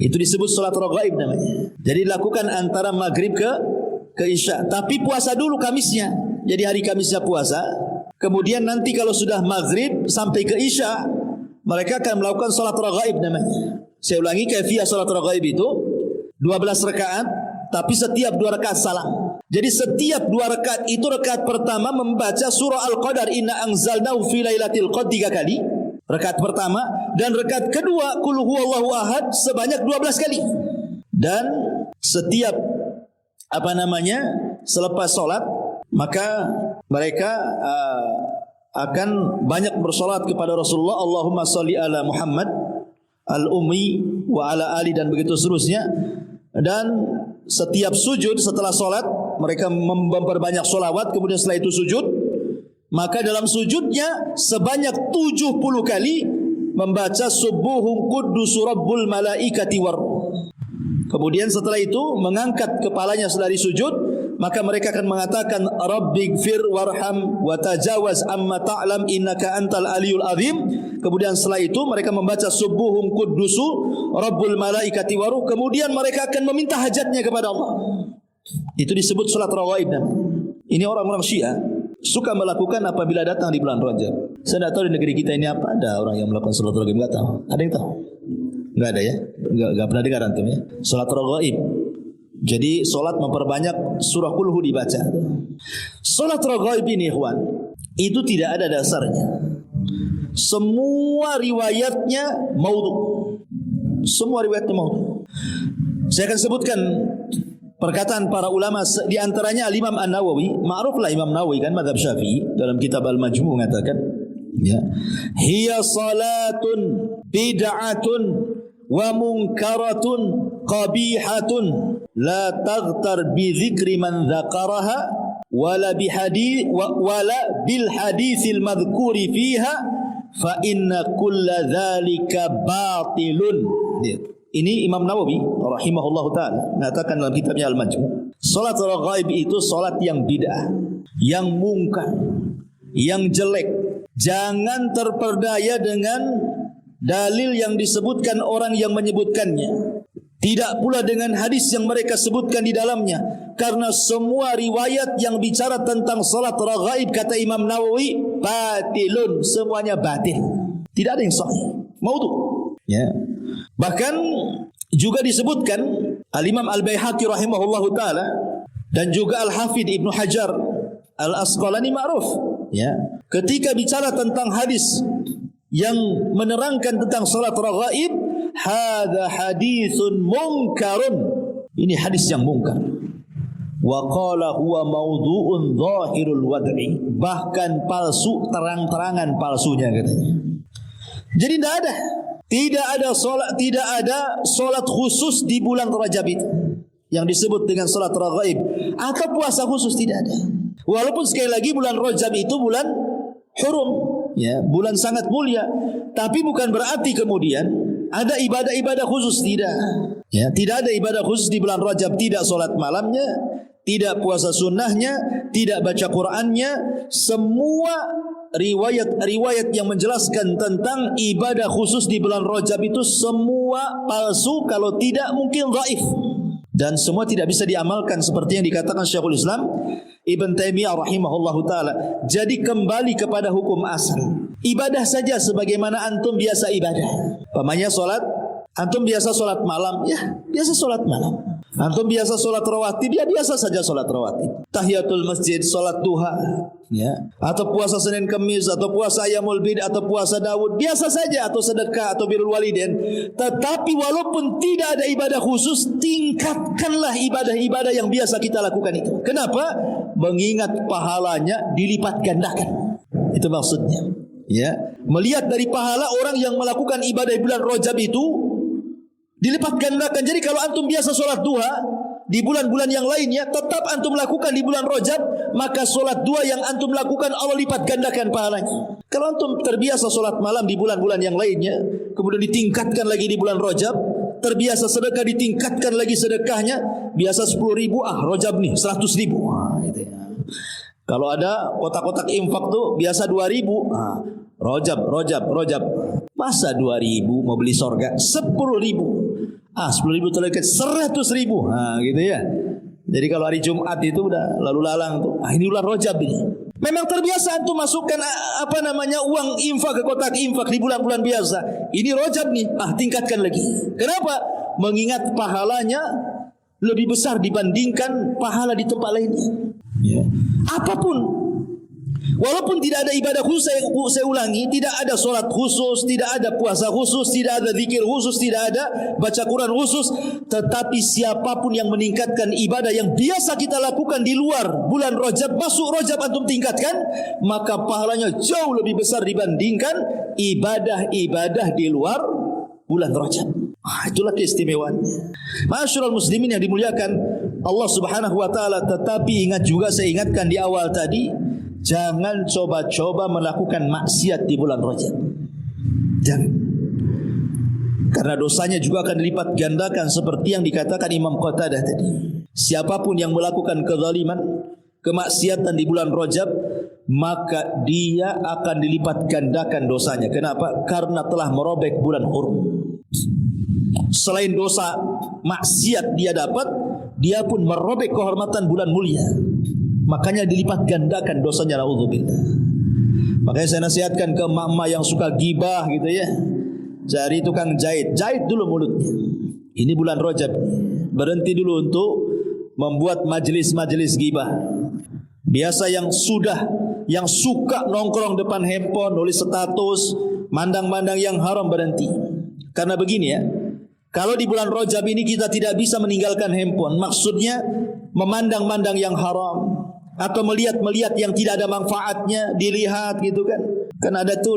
Itu disebut salat raghaib namanya. Jadi dilakukan antara maghrib ke isya. Tapi puasa dulu Kamisnya. Jadi hari Kamisnya puasa. Kemudian nanti kalau sudah maghrib sampai ke isya, mereka akan melakukan salat raghaib namanya. Saya ulangi, kaifiyah salat raghaib itu 12 rakaat, tapi setiap 2 rakaat salam. Jadi setiap 2 rakaat itu, rakaat pertama membaca surah Al-Qadar, inna anzalnahu fi lailatul qadar 3 kali. Rakaat pertama, dan rakaat kedua qul huwallahu ahad sebanyak 12 kali. Dan setiap selepas solat, maka mereka akan banyak bersolat kepada Rasulullah, Allahumma salli ala Muhammad al-ummi wa ala ali, dan begitu seterusnya. Dan setiap sujud setelah solat, mereka memperbanyak solawat. Kemudian setelah itu sujud, maka dalam sujudnya sebanyak 70 kali membaca subuhun quddus rabbul malaikati war. Kemudian setelah itu mengangkat kepalanya dari sujud, maka mereka akan mengatakan rabbighfir warham wa tajawaz amma ta'lam innaka antal aliyul azim. Kemudian setelah itu mereka membaca subuhun quddusu rabbul malaikati waruh. Kemudian mereka akan meminta hajatnya kepada Allah. Itu disebut salat raghaib. Ini orang-orang Syiah suka melakukan apabila datang di bulan Rajab. Saya tidak tahu di negeri kita ini apa ada orang yang melakukan salat raghaib, enggak tahu. Ada yang tahu? Enggak ada ya? Enggak pernah dengar antum ya? Salat raghaib. Jadi salat memperbanyak surah Qul Hu dibaca. Salat raghaib ini ikhwan, itu tidak ada dasarnya. Semua riwayatnya maudhu. Semua riwayatnya maudhu. Saya akan sebutkan perkataan para ulama, di antaranya Al-Imam An-Nawawi. Ma'ruflah Imam Nawawi kan mazhab Syafi'i, dalam kitab Al-Majmu' mengatakan, ya, hiya salatun bid'atun wa munkaratun qabihatun la taghtar bi dzikri man dzakaraha wala bi hadits wala bil haditsil madhkuri fiha fa inna kulla dzalika batilun. Ini Imam Nawawi rahimahullahu taala mengatakan dalam kitabnya Al-Majmu', salat raghaib itu salat yang bid'ah, yang mungkar, yang jelek. Jangan terperdaya dengan dalil yang disebutkan orang yang menyebutkannya, tidak pula dengan hadis yang mereka sebutkan di dalamnya, karena semua riwayat yang bicara tentang salat raghaib, kata Imam Nawawi, batilun, semuanya batil, tidak ada yang sahih, maudhu. Ya. Bahkan juga disebutkan Al-Imam Al-Baihaqi rahimahullahu taala dan juga Al-Hafidh Ibnu Hajar Al-Asqalani ma'ruf, ya, ketika bicara tentang hadis yang menerangkan tentang salat raghaib, hadza haditsun munkarun, ini hadis yang mungkar. Wa qala huwa maudhu'un zahirul wad'i, bahkan palsu, terang-terangan palsunya katanya. Jadi tidak ada salat khusus di bulan Rajab itu yang disebut dengan salat raghaib, atau puasa khusus, tidak ada. Walaupun sekali lagi bulan Rajab itu bulan hurum, ya, bulan sangat mulia, tapi bukan berarti kemudian ada ibadah-ibadah khusus, tidak. Ya, tidak ada ibadah khusus di bulan Rajab, tidak salat malamnya, tidak puasa sunnahnya, tidak baca Qur'annya. Semua riwayat-riwayat yang menjelaskan tentang ibadah khusus di bulan Rajab itu semua palsu, kalau tidak mungkin dhaif, dan semua tidak bisa diamalkan seperti yang dikatakan Syekhul Islam Ibn Taimiyah rahimahullahu taala. Jadi kembali kepada hukum asal, ibadah saja sebagaimana antum biasa ibadah. Pamannya salat, antum biasa salat malam, ya biasa salat malam. Antum biasa solat rawatib, dia biasa saja solat rawatib. Tahiyatul masjid, solat duha, ya, atau puasa Senin Kamis, atau puasa Ayyamul Bid, atau puasa Daud, biasa saja, atau sedekah, atau birrul walidain. Tetapi walaupun tidak ada ibadah khusus, tingkatkanlah ibadah-ibadah yang biasa kita lakukan itu. Kenapa? Mengingat pahalanya dilipat gandakan. Itu maksudnya. Ya, melihat dari pahala orang yang melakukan ibadah bulan Rajab itu dilipat gandakan. Jadi kalau antum biasa solat duha di bulan-bulan yang lainnya, tetap antum lakukan di bulan Rajab, maka solat duha yang antum lakukan Allah lipat gandakan pahalanya. Kalau antum terbiasa solat malam di bulan-bulan yang lainnya, kemudian ditingkatkan lagi di bulan Rajab, terbiasa sedekah ditingkatkan lagi sedekahnya, biasa 10.000, Rajab nih 100.000. Gitu ya. Kalau ada kotak-kotak infak tuh biasa 2.000, Rajab. Masa 2.000 mau beli sorga? 10.000. 10.000 terleket 100.000. Gitu ya. Jadi kalau hari Jumat itu udah lalu lalang tuh. Ini bulan Rajab ini. Memang terbiasa antum masukkan uang infak ke kotak infak di bulan-bulan biasa. Ini Rajab nih, tingkatkan lagi. Kenapa? Mengingat pahalanya lebih besar dibandingkan pahala di tempat lainnya. Ya. Apapun, walaupun tidak ada ibadah khusus, saya ulangi, tidak ada solat khusus, tidak ada puasa khusus, tidak ada zikir khusus, tidak ada baca Quran khusus, tetapi siapapun yang meningkatkan ibadah yang biasa kita lakukan di luar bulan Rajab, masuk Rajab antum tingkatkan, maka pahalanya jauh lebih besar dibandingkan ibadah-ibadah di luar bulan Rajab. Itulah keistimewaannya. Ma'asyiral muslimin yang dimuliakan Allah Subhanahu wa taala, tetapi ingat juga, saya ingatkan di awal tadi, jangan coba-coba melakukan maksiat di bulan Rajab. Jangan. Karena dosanya juga akan dilipat gandakan seperti yang dikatakan Imam Qatadah tadi. Siapapun yang melakukan kezaliman, kemaksiatan di bulan Rajab, maka dia akan dilipat gandakan dosanya. Kenapa? Karena telah merobek bulan hurum. Selain dosa maksiat dia dapat, dia pun merobek kehormatan bulan mulia. Makanya dilipat gandakan dosanya, naudzubillah. Makanya saya nasihatkan ke emak-emak yang suka gibah gitu ya, cari tukang jahit dulu mulutnya. Ini bulan Rajab, berhenti dulu untuk membuat majelis-majelis gibah. Biasa yang suka nongkrong depan handphone, nulis status, mandang-mandang yang haram, berhenti. Karena begini ya, kalau di bulan Rajab ini kita tidak bisa meninggalkan handphone, maksudnya memandang-mandang yang haram atau melihat-melihat yang tidak ada manfaatnya, dilihat gitu kan. Kan ada tuh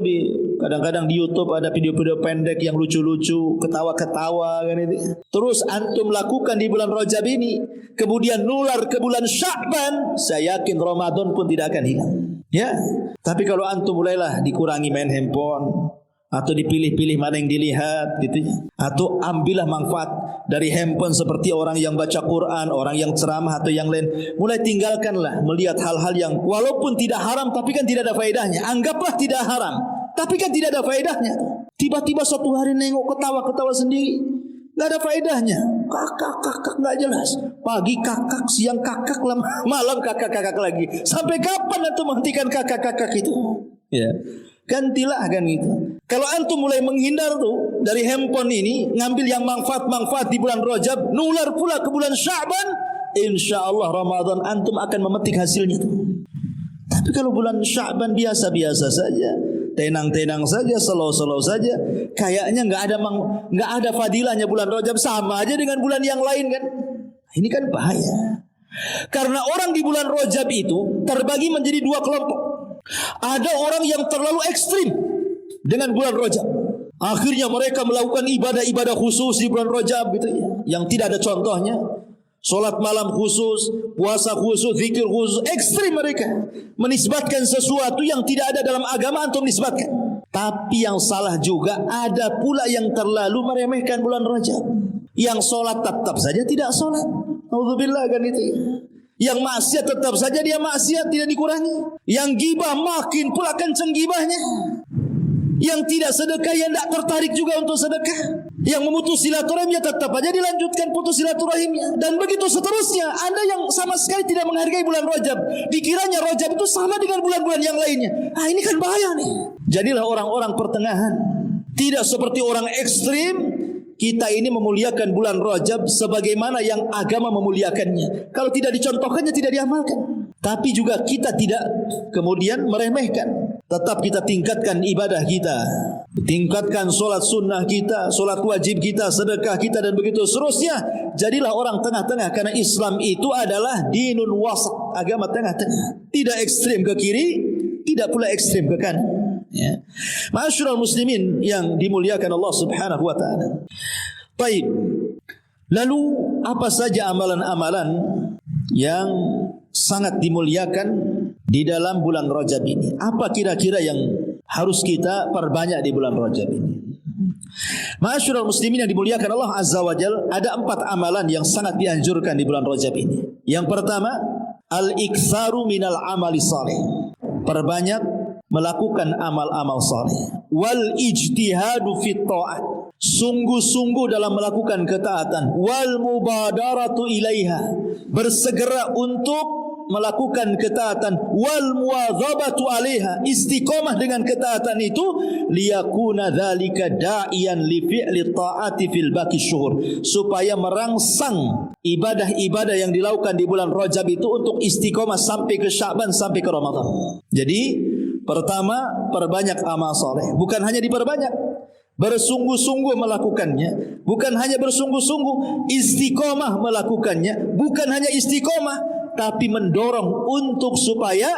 kadang-kadang di YouTube ada video-video pendek yang lucu-lucu, ketawa-ketawa kan itu. Terus antum lakukan di bulan Rajab ini, kemudian nular ke bulan Sya'ban, saya yakin Ramadan pun tidak akan hilang. Ya. Tapi kalau antum mulailah dikurangi main handphone, atau dipilih-pilih mana yang dilihat gitu ya, atau ambillah manfaat dari handphone seperti orang yang baca Quran, orang yang ceramah atau yang lain. Mulai tinggalkanlah melihat hal-hal yang walaupun tidak haram tapi kan tidak ada faedahnya. Anggaplah tidak haram tapi kan tidak ada faedahnya. Tiba-tiba suatu hari nengok ketawa-ketawa sendiri, nggak ada faedahnya. Kakak nggak jelas. Pagi kakak, siang kakak, malam kakak lagi. Sampai kapan antum menghentikan kakak itu? Ya. Gantilah kan gitu. Kalau antum mulai menghindar tuh dari handphone ini, ngambil yang manfaat-manfaat di bulan Rajab, nular pula ke bulan Sya'ban, insyaallah Ramadan antum akan memetik hasilnya tuh. Tapi kalau bulan Sya'ban biasa-biasa saja, tenang-tenang saja, slow-slow saja, kayaknya nggak ada fadilahnya bulan Rajab, sama aja dengan bulan yang lain kan. Ini kan bahaya. Karena orang di bulan Rajab itu terbagi menjadi dua kelompok. Ada orang yang terlalu ekstrim dengan bulan Rajab. Akhirnya mereka melakukan ibadah-ibadah khusus di bulan Rajab gitu ya, yang tidak ada contohnya. Salat malam khusus, puasa khusus, zikir khusus, ekstrim mereka. Menisbatkan sesuatu yang tidak ada dalam agama antum nisbatkan. Tapi yang salah juga ada pula yang terlalu meremehkan bulan Rajab. Yang salat tetap saja tidak salat. Nauzubillah kan itu ya. Yang maksiat tetap saja dia maksiat, tidak dikurangi. Yang gibah makin pula kenceng gibahnya. Yang tidak sedekah, yang tidak tertarik juga untuk sedekah. Yang memutus silaturahimnya tetap aja dilanjutkan putus silaturahimnya. Dan begitu seterusnya. Anda yang sama sekali tidak menghargai bulan Rajab, dikiranya Rajab itu sama dengan bulan-bulan yang lainnya. Ini kan bahaya nih. Jadilah orang-orang pertengahan. Tidak seperti orang ekstrim kita ini memuliakan bulan Rajab sebagaimana yang agama memuliakannya. Kalau tidak dicontohkannya, tidak diamalkan. Tapi juga kita tidak kemudian meremehkan. Tetap kita tingkatkan ibadah kita, tingkatkan solat sunnah kita, solat wajib kita, sedekah kita, dan begitu seterusnya. Jadilah orang tengah-tengah, karena Islam itu adalah dinun wasat, agama tengah-tengah. Tidak ekstrim ke kiri, tidak pula ekstrim ke kanan. Ya. Ma'asyiral muslimin yang dimuliakan Allah Subhanahu wa taala. Baik. Lalu apa saja amalan-amalan yang sangat dimuliakan di dalam bulan Rajab ini? Apa kira-kira yang harus kita perbanyak di bulan Rajab ini? Ma'asyiral muslimin yang dimuliakan Allah Azza wa Jalla, ada 4 amalan yang sangat dianjurkan di bulan Rajab ini. Yang pertama, al-iktsaru minal amali salih. Perbanyak melakukan amal-amal saleh. Wal ijtihadu fit ta'at. Sungguh-sungguh dalam melakukan ketaatan. Wal mubadaratu ilaiha. Bersegera untuk melakukan ketaatan. Wal muwadhabatu alaiha. Istiqamah dengan ketaatan itu liyakuna dzalika da'iyan li fi'li ta'ati fil baqi syuhur, supaya merangsang ibadah-ibadah yang dilakukan di bulan Rajab itu untuk istiqamah sampai ke Sya'ban, sampai ke Ramadan. Jadi pertama, perbanyak amal soleh. Bukan hanya diperbanyak, bersungguh-sungguh melakukannya. Bukan hanya bersungguh-sungguh, istiqomah melakukannya. Bukan hanya istiqomah, tapi mendorong untuk supaya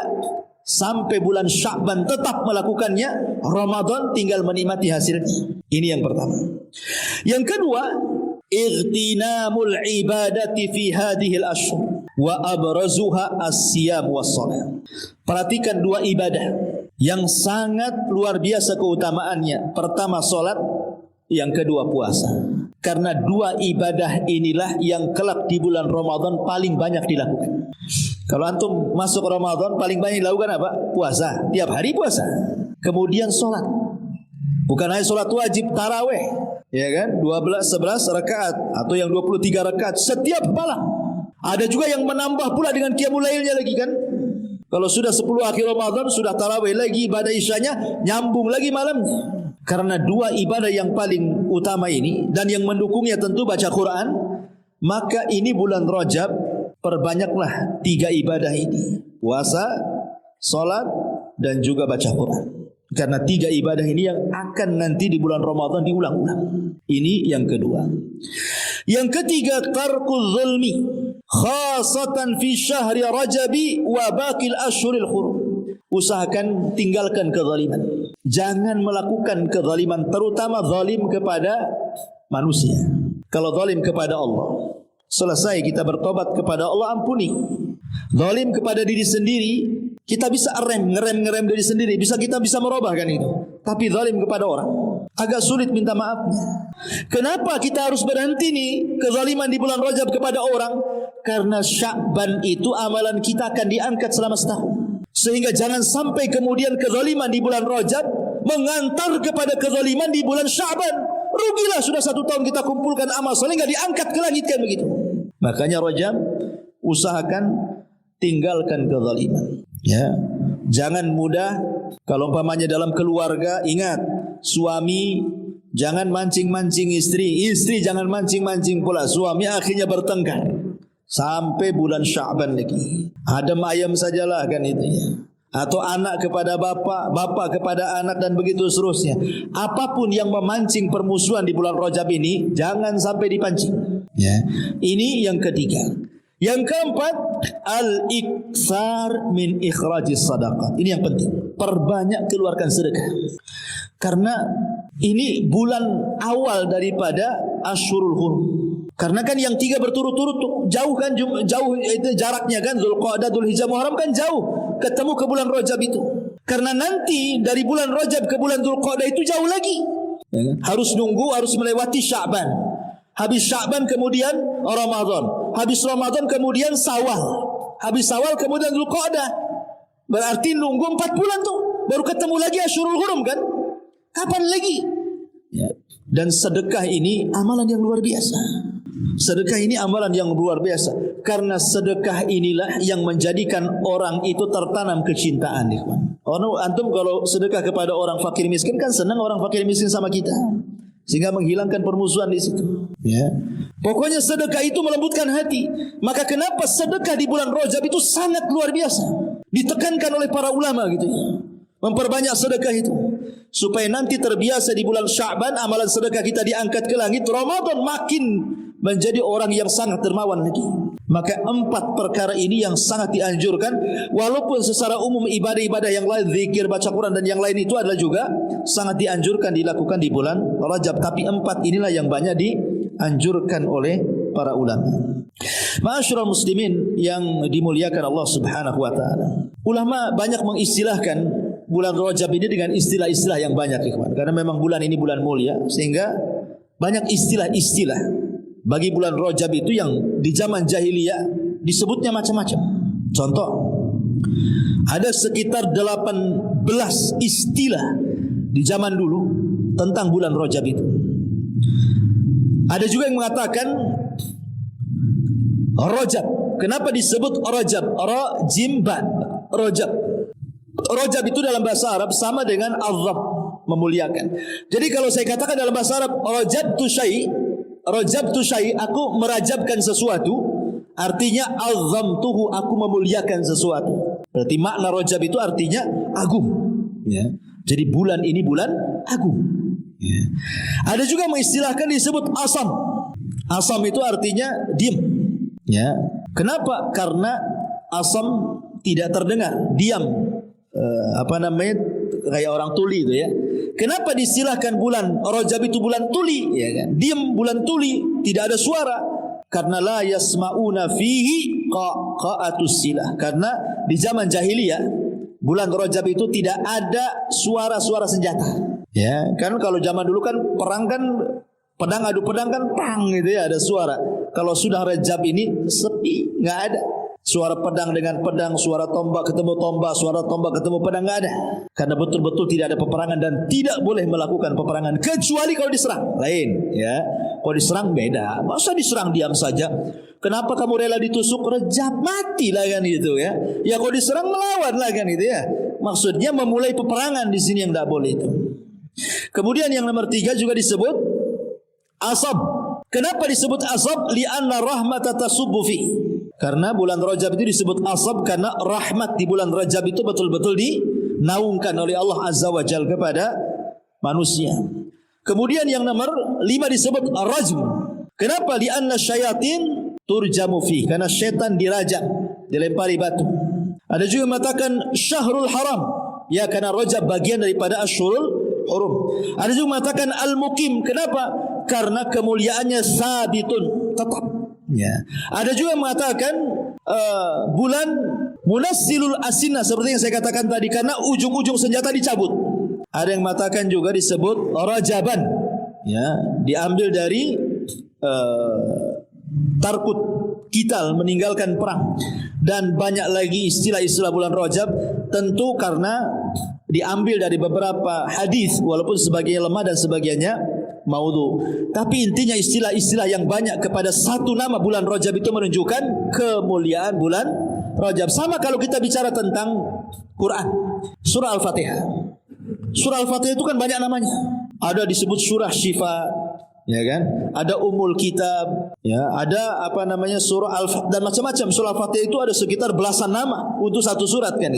sampai bulan Sya'ban tetap melakukannya. Ramadan tinggal menikmati hasilnya. Ini yang pertama. Yang kedua, ightinamul ibadati fi hadhil ashhur wa abrazuha as-siyam was-shalah. Perhatikan 2 ibadah yang sangat luar biasa keutamaannya. Pertama solat, yang kedua puasa. Karena 2 ibadah inilah yang kelak di bulan Ramadan paling banyak dilakukan. Kalau antum masuk Ramadan, paling banyak dilakukan apa? Puasa. Tiap hari puasa. Kemudian solat. Bukan hanya solat wajib, tarawih, ya kan? 12, 11 rakaat atau yang 23 rakaat setiap malam. Ada juga yang menambah pula dengan qiyamul lailnya lagi kan? Kalau sudah 10 akhir Ramadan, sudah tarawih lagi, ibadah isyanya, nyambung lagi malamnya. Karena 2 ibadah yang paling utama ini, dan yang mendukungnya tentu baca Quran, maka ini bulan Rajab, perbanyaklah 3 ibadah ini. Puasa, solat, dan juga baca Quran. Karena 3 ibadah ini yang akan nanti di bulan Ramadan diulang-ulang. Ini yang kedua. Yang ketiga, tarkul zulmi, khasatan fi syahri Rajabi wa baqil ashhuril hurum. Usahakan tinggalkan kezaliman. Jangan melakukan kezaliman, terutama zalim kepada manusia. Kalau zalim kepada Allah, selesai kita bertobat kepada Allah, ampuni. Zalim kepada diri sendiri, kita bisa ngerem diri sendiri, kita bisa merubahkan itu. Tapi zalim kepada orang, agak sulit minta maafnya. Kenapa kita harus berhenti nih kezaliman di bulan Rajab kepada orang? Karena Sya'ban itu amalan kita akan diangkat selama setahun. Sehingga jangan sampai kemudian kezaliman di bulan Rajab mengantar kepada kezaliman di bulan Sya'ban. Rugilah sudah 1 tahun kita kumpulkan amal soleh, enggak diangkat ke langit kan begitu. Makanya Rajab usahakan tinggalkan kezaliman. Ya, jangan mudah. Kalau umpamanya dalam keluarga, ingat, suami jangan mancing-mancing istri, istri jangan mancing-mancing pula suami, akhirnya bertengkar sampai bulan Sya'ban lagi. Adem ayam sajalah kan itu ya. Atau anak kepada bapak, bapak kepada anak, dan begitu seterusnya. Apapun yang memancing permusuhan di bulan Rajab ini jangan sampai dipancing. Ya. Ini yang ketiga. Yang keempat, al-iksar min ikhrajis sadaqat. Ini yang penting. Perbanyak keluarkan sedekah. Karena ini bulan awal daripada Ashhurul Hurum. Karena kan yang 3 berturut-turut tuh jauh kan, jauh itu jaraknya kan, Dzulqa'dah, Dzulhijjah, Muharram kan jauh ketemu ke bulan Rajab itu. Karena nanti dari bulan Rajab ke bulan Dzulqa'dah itu jauh lagi. Harus nunggu, harus melewati Sya'ban. Habis Sya'ban kemudian Ramadan. Habis Ramadan kemudian Syawal. Habis Syawal kemudian Dzulqa'dah. Berarti nunggu 4 bulan tuh baru ketemu lagi Ashhurul Hurum kan? Kapan lagi? Ya. Dan sedekah ini amalan yang luar biasa. Sedekah ini amalan yang luar biasa. Karena sedekah inilah yang menjadikan orang itu tertanam kecintaan, ikhwan. Antum kalau sedekah kepada orang fakir miskin kan senang orang fakir miskin sama kita. sehingga menghilangkan permusuhan di situ. Ya. Pokoknya sedekah itu melembutkan hati. Maka kenapa sedekah di bulan Rajab itu sangat luar biasa, ditekankan oleh para ulama gitu ya. Memperbanyak sedekah itu supaya nanti terbiasa di bulan Sya'ban amalan sedekah kita diangkat ke langit. Ramadan makin menjadi orang yang sangat dermawan lagi. Maka 4 perkara ini yang sangat dianjurkan, walaupun secara umum ibadah-ibadah yang lain, zikir, baca Quran dan yang lain itu adalah juga sangat dianjurkan dilakukan di bulan Rajab, tapi 4 inilah yang banyak dianjurkan oleh para ulama. Ma'asyiral muslimin yang dimuliakan Allah Subhanahu wa taala. Ulama banyak mengistilahkan bulan Rajab ini dengan istilah-istilah yang banyak, ikhwan. Karena memang bulan ini bulan mulia, sehingga banyak istilah-istilah bagi bulan Rajab itu yang di zaman jahiliyah disebutnya macam-macam. Contoh, ada sekitar 18 istilah di zaman dulu tentang bulan Rajab itu. Ada juga yang mengatakan Rajab. Kenapa disebut Rajab? Rajimban. Rajab. Rajab itu dalam bahasa Arab sama dengan azab, memuliakan. Jadi kalau saya katakan dalam bahasa Arab rajabtu syai, aku merajabkan sesuatu, artinya azamtuhu, aku memuliakan sesuatu. Berarti makna Rajab itu artinya agung. Ya. Jadi bulan ini bulan agung. Ya. Ada juga mengistilahkan disebut asam. Asam itu artinya diam. Ya. Kenapa? Karena asam tidak terdengar, diam. Kayak orang tuli itu ya. Kenapa distilahkan bulan Rajab itu bulan tuli? Ya kan? Diam, bulan tuli, tidak ada suara. Karena la yasma'una fihi qaqa'atus silah. Karena di zaman jahiliyah bulan Rajab itu tidak ada suara-suara senjata. Ya, kan kalau zaman dulu kan perang kan pedang adu pedang kan pang gitu ya, ada suara. Kalau sudah Rajab ini sepi, enggak ada. Suara pedang dengan pedang, suara tombak ketemu tombak, suara tombak ketemu pedang, enggak ada. Karena betul-betul tidak ada peperangan dan tidak boleh melakukan peperangan kecuali kalau diserang. Lain, ya. Kalau diserang beda. Masa diserang diam saja? Kenapa kamu rela ditusuk? Rajab, matilah kan gitu ya. Ya kalau diserang melawan lah kan gitu ya. Maksudnya memulai peperangan di sini yang tidak boleh itu. Kemudian yang nomor 3 juga disebut asab. Kenapa disebut asab? Li'anna rahmata tasubbu fi. Karena bulan Rajab itu disebut asab karena rahmat di bulan Rajab itu betul-betul dinaungkan oleh Allah Azza wa Jalla kepada manusia. Kemudian yang nomor 5 disebut rajm. Kenapa? Li'anna syayatin turjamu fi. Karena syaitan dirajam, dilempari batu. Ada juga mengatakan syahrul haram. Ya, karena Rajab bagian daripada Asyhurul Hurum. Ada juga mengatakan al-muqim. Kenapa? Karena kemuliaannya sabitun, tetap. Ya. Ada juga mengatakan bulan munassilul asinah, seperti yang saya katakan tadi, karena ujung-ujung senjata dicabut. Ada yang mengatakan juga disebut Rajaban, ya, diambil dari tarkut, kital, meninggalkan perang. Dan banyak lagi istilah-istilah bulan Rajab, tentu karena diambil dari beberapa hadis, walaupun sebagiannya lemah dan sebagiannya maudhu. Tapi intinya istilah-istilah yang banyak kepada satu nama bulan Rajab itu menunjukkan kemuliaan bulan Rajab. Sama kalau kita bicara tentang Quran, surah Al-Fatihah. Surah Al-Fatihah itu kan banyak namanya. Ada disebut surah Syifa, ya kan? Ada Ummul Kitab, ya, ada surah Al-Fatihah dan macam-macam. Surah Al-Fatihah itu ada sekitar belasan nama untuk satu surat kan.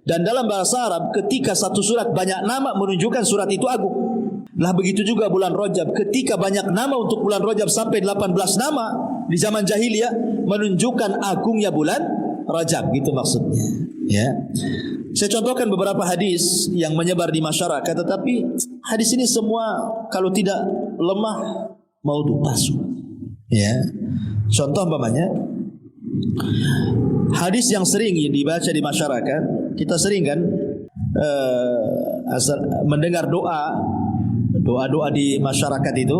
Dan dalam bahasa Arab ketika satu surat banyak nama menunjukkan surat itu agung. Lah begitu juga bulan Rajab, ketika banyak nama untuk bulan Rajab sampai 18 nama di zaman jahiliyah menunjukkan agungnya bulan Rajab, gitu maksudnya. Ya. Saya contohkan beberapa hadis yang menyebar di masyarakat, tetapi hadis ini semua kalau tidak lemah maudhu, palsu. Ya. Contoh umpamanya hadis yang sering dibaca di masyarakat, kita sering kan mendengar doa-doa di masyarakat itu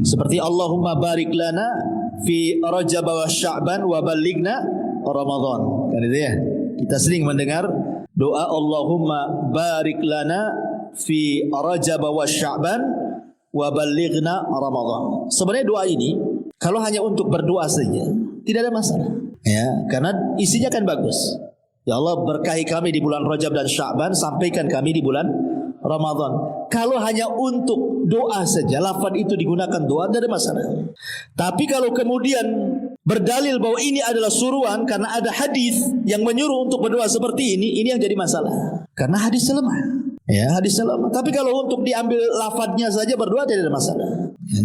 seperti Allahumma barik lana fi Rajab wa Sya'ban wa ballighna Ramadan. Kan itu ya. Kita sering mendengar doa Allahumma barik lana fi Rajab wa Sya'ban wa ballighna Ramadan. Sebenarnya doa ini kalau hanya untuk berdoa saja tidak ada masalah. Ya, karena isinya kan bagus. Ya Allah, berkahi kami di bulan Rajab dan Sya'ban, sampaikan kami di bulan Ramadan. Kalau hanya untuk doa saja, lafaz itu digunakan doa, tidak ada masalah. Tapi kalau kemudian berdalil bahwa ini adalah suruhan karena ada hadis yang menyuruh untuk berdoa seperti ini yang jadi masalah. Karena hadisnya lemah. Ya, hadisnya lemah. Tapi kalau untuk diambil lafaznya saja berdoa tidak ada masalah.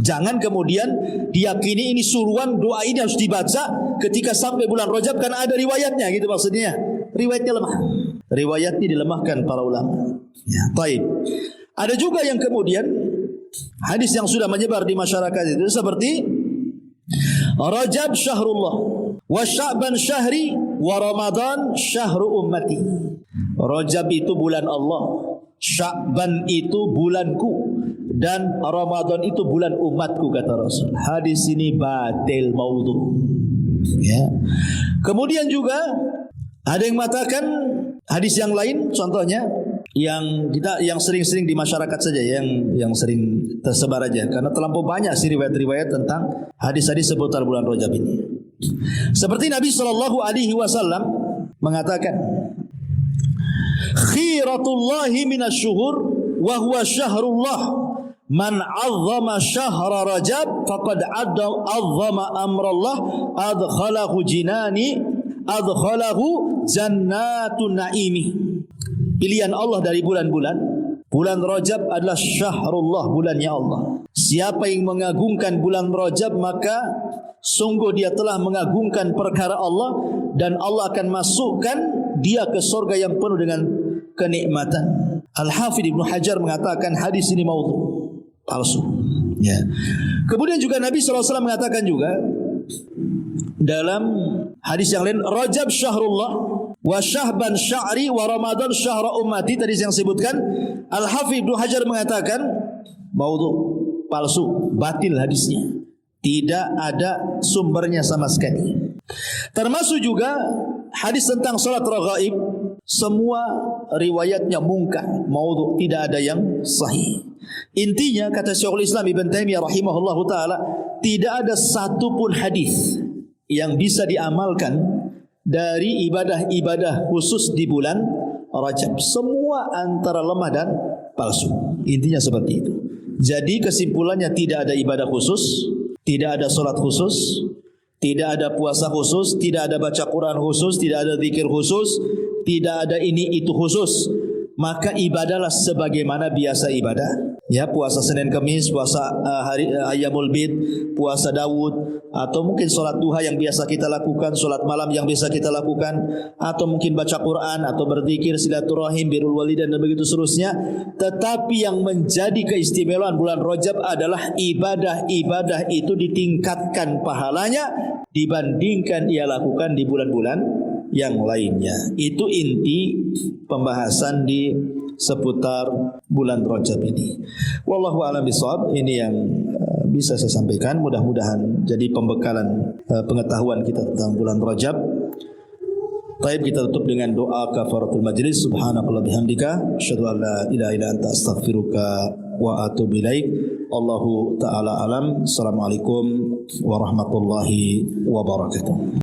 Jangan kemudian diyakini ini suruhan, doa ini harus dibaca ketika sampai bulan Rajab karena ada riwayatnya, gitu maksudnya. Riwayatnya lemah. Riwayatnya dilemahkan para ulama. Ya, baik. Ada juga yang kemudian hadis yang sudah menyebar di masyarakat itu seperti Rajab syahrullah wa Sya'ban syahri wa Ramadan syahru ummati. Rajab itu bulan Allah, Sya'ban itu bulanku, dan Ramadan itu bulan umatku, kata Rasul. Hadis ini batil, maudhu. Ya. Kemudian juga ada yang mengatakan hadis yang lain, contohnya yang sering-sering di masyarakat saja, yang sering tersebar aja, karena terlampau banyak sih riwayat-riwayat tentang hadis-hadis seputar bulan Rajab ini. Seperti Nabi SAW mengatakan, khiratullahi minasyuhur wa huwa syahrullah, man 'azzama syahra Rajab faqad 'azzama amrallah, adkhalahu jannatun na'imi. Pilihan Allah dari bulan-bulan, bulan Rajab adalah syahrullah, bulannya Allah. Siapa yang mengagungkan bulan Rajab, maka sungguh dia telah mengagungkan perkara Allah, dan Allah akan masukkan dia ke surga yang penuh dengan kenikmatan. Al-Hafidh Ibnu Hajar mengatakan hadis ini maudhu, palsu. Ya. Kemudian juga Nabi SAW mengatakan juga dalam hadis yang lain, Rajab syahrullah wa Sya'ban sya'ri wa Ramadan syahra ummati. Tadi yang sebutkan, Al-Hafidh Ibnu Hajar mengatakan maudhu, palsu, batil hadisnya. Tidak ada sumbernya sama sekali. Termasuk juga hadis tentang salat raghaib, semua riwayatnya mungkar, maudhu, tidak ada yang sahih. Intinya, kata Syekhul Islam Ibn Taimiyah rahimahullahu taala, tidak ada satupun hadis yang bisa diamalkan dari ibadah-ibadah khusus di bulan Rajab. Semua antara lemah dan palsu. Intinya seperti itu. Jadi kesimpulannya, tidak ada ibadah khusus, tidak ada solat khusus, tidak ada puasa khusus, tidak ada baca Quran khusus, tidak ada zikir khusus, tidak ada ini itu khusus. Maka ibadahlah sebagaimana biasa ibadah. Ya, puasa Senin Kamis, puasa hari Ayyamul Bid, puasa Daud, atau mungkin solat duha yang biasa kita lakukan, solat malam yang biasa kita lakukan, atau mungkin baca Quran, atau berzikir, silaturahim, birrul walidain, dan begitu seterusnya. Tetapi yang menjadi keistimewaan bulan Rajab adalah ibadah-ibadah itu ditingkatkan pahalanya dibandingkan ia lakukan di bulan-bulan yang lainnya. Itu inti pembahasan di seputar bulan Rajab ini. Wallahu a'lam bishawab. Ini yang bisa saya sampaikan. Mudah-mudahan jadi pembekalan pengetahuan kita tentang bulan Rajab. Baik, kita tutup dengan doa kafaratul majlis. Subhanakallah bihamdika, asyhadu an la ilaha illa anta, astaghfiruka wa atubu ilaik. Allahu ta'ala alam. Assalamualaikum warahmatullahi wabarakatuh.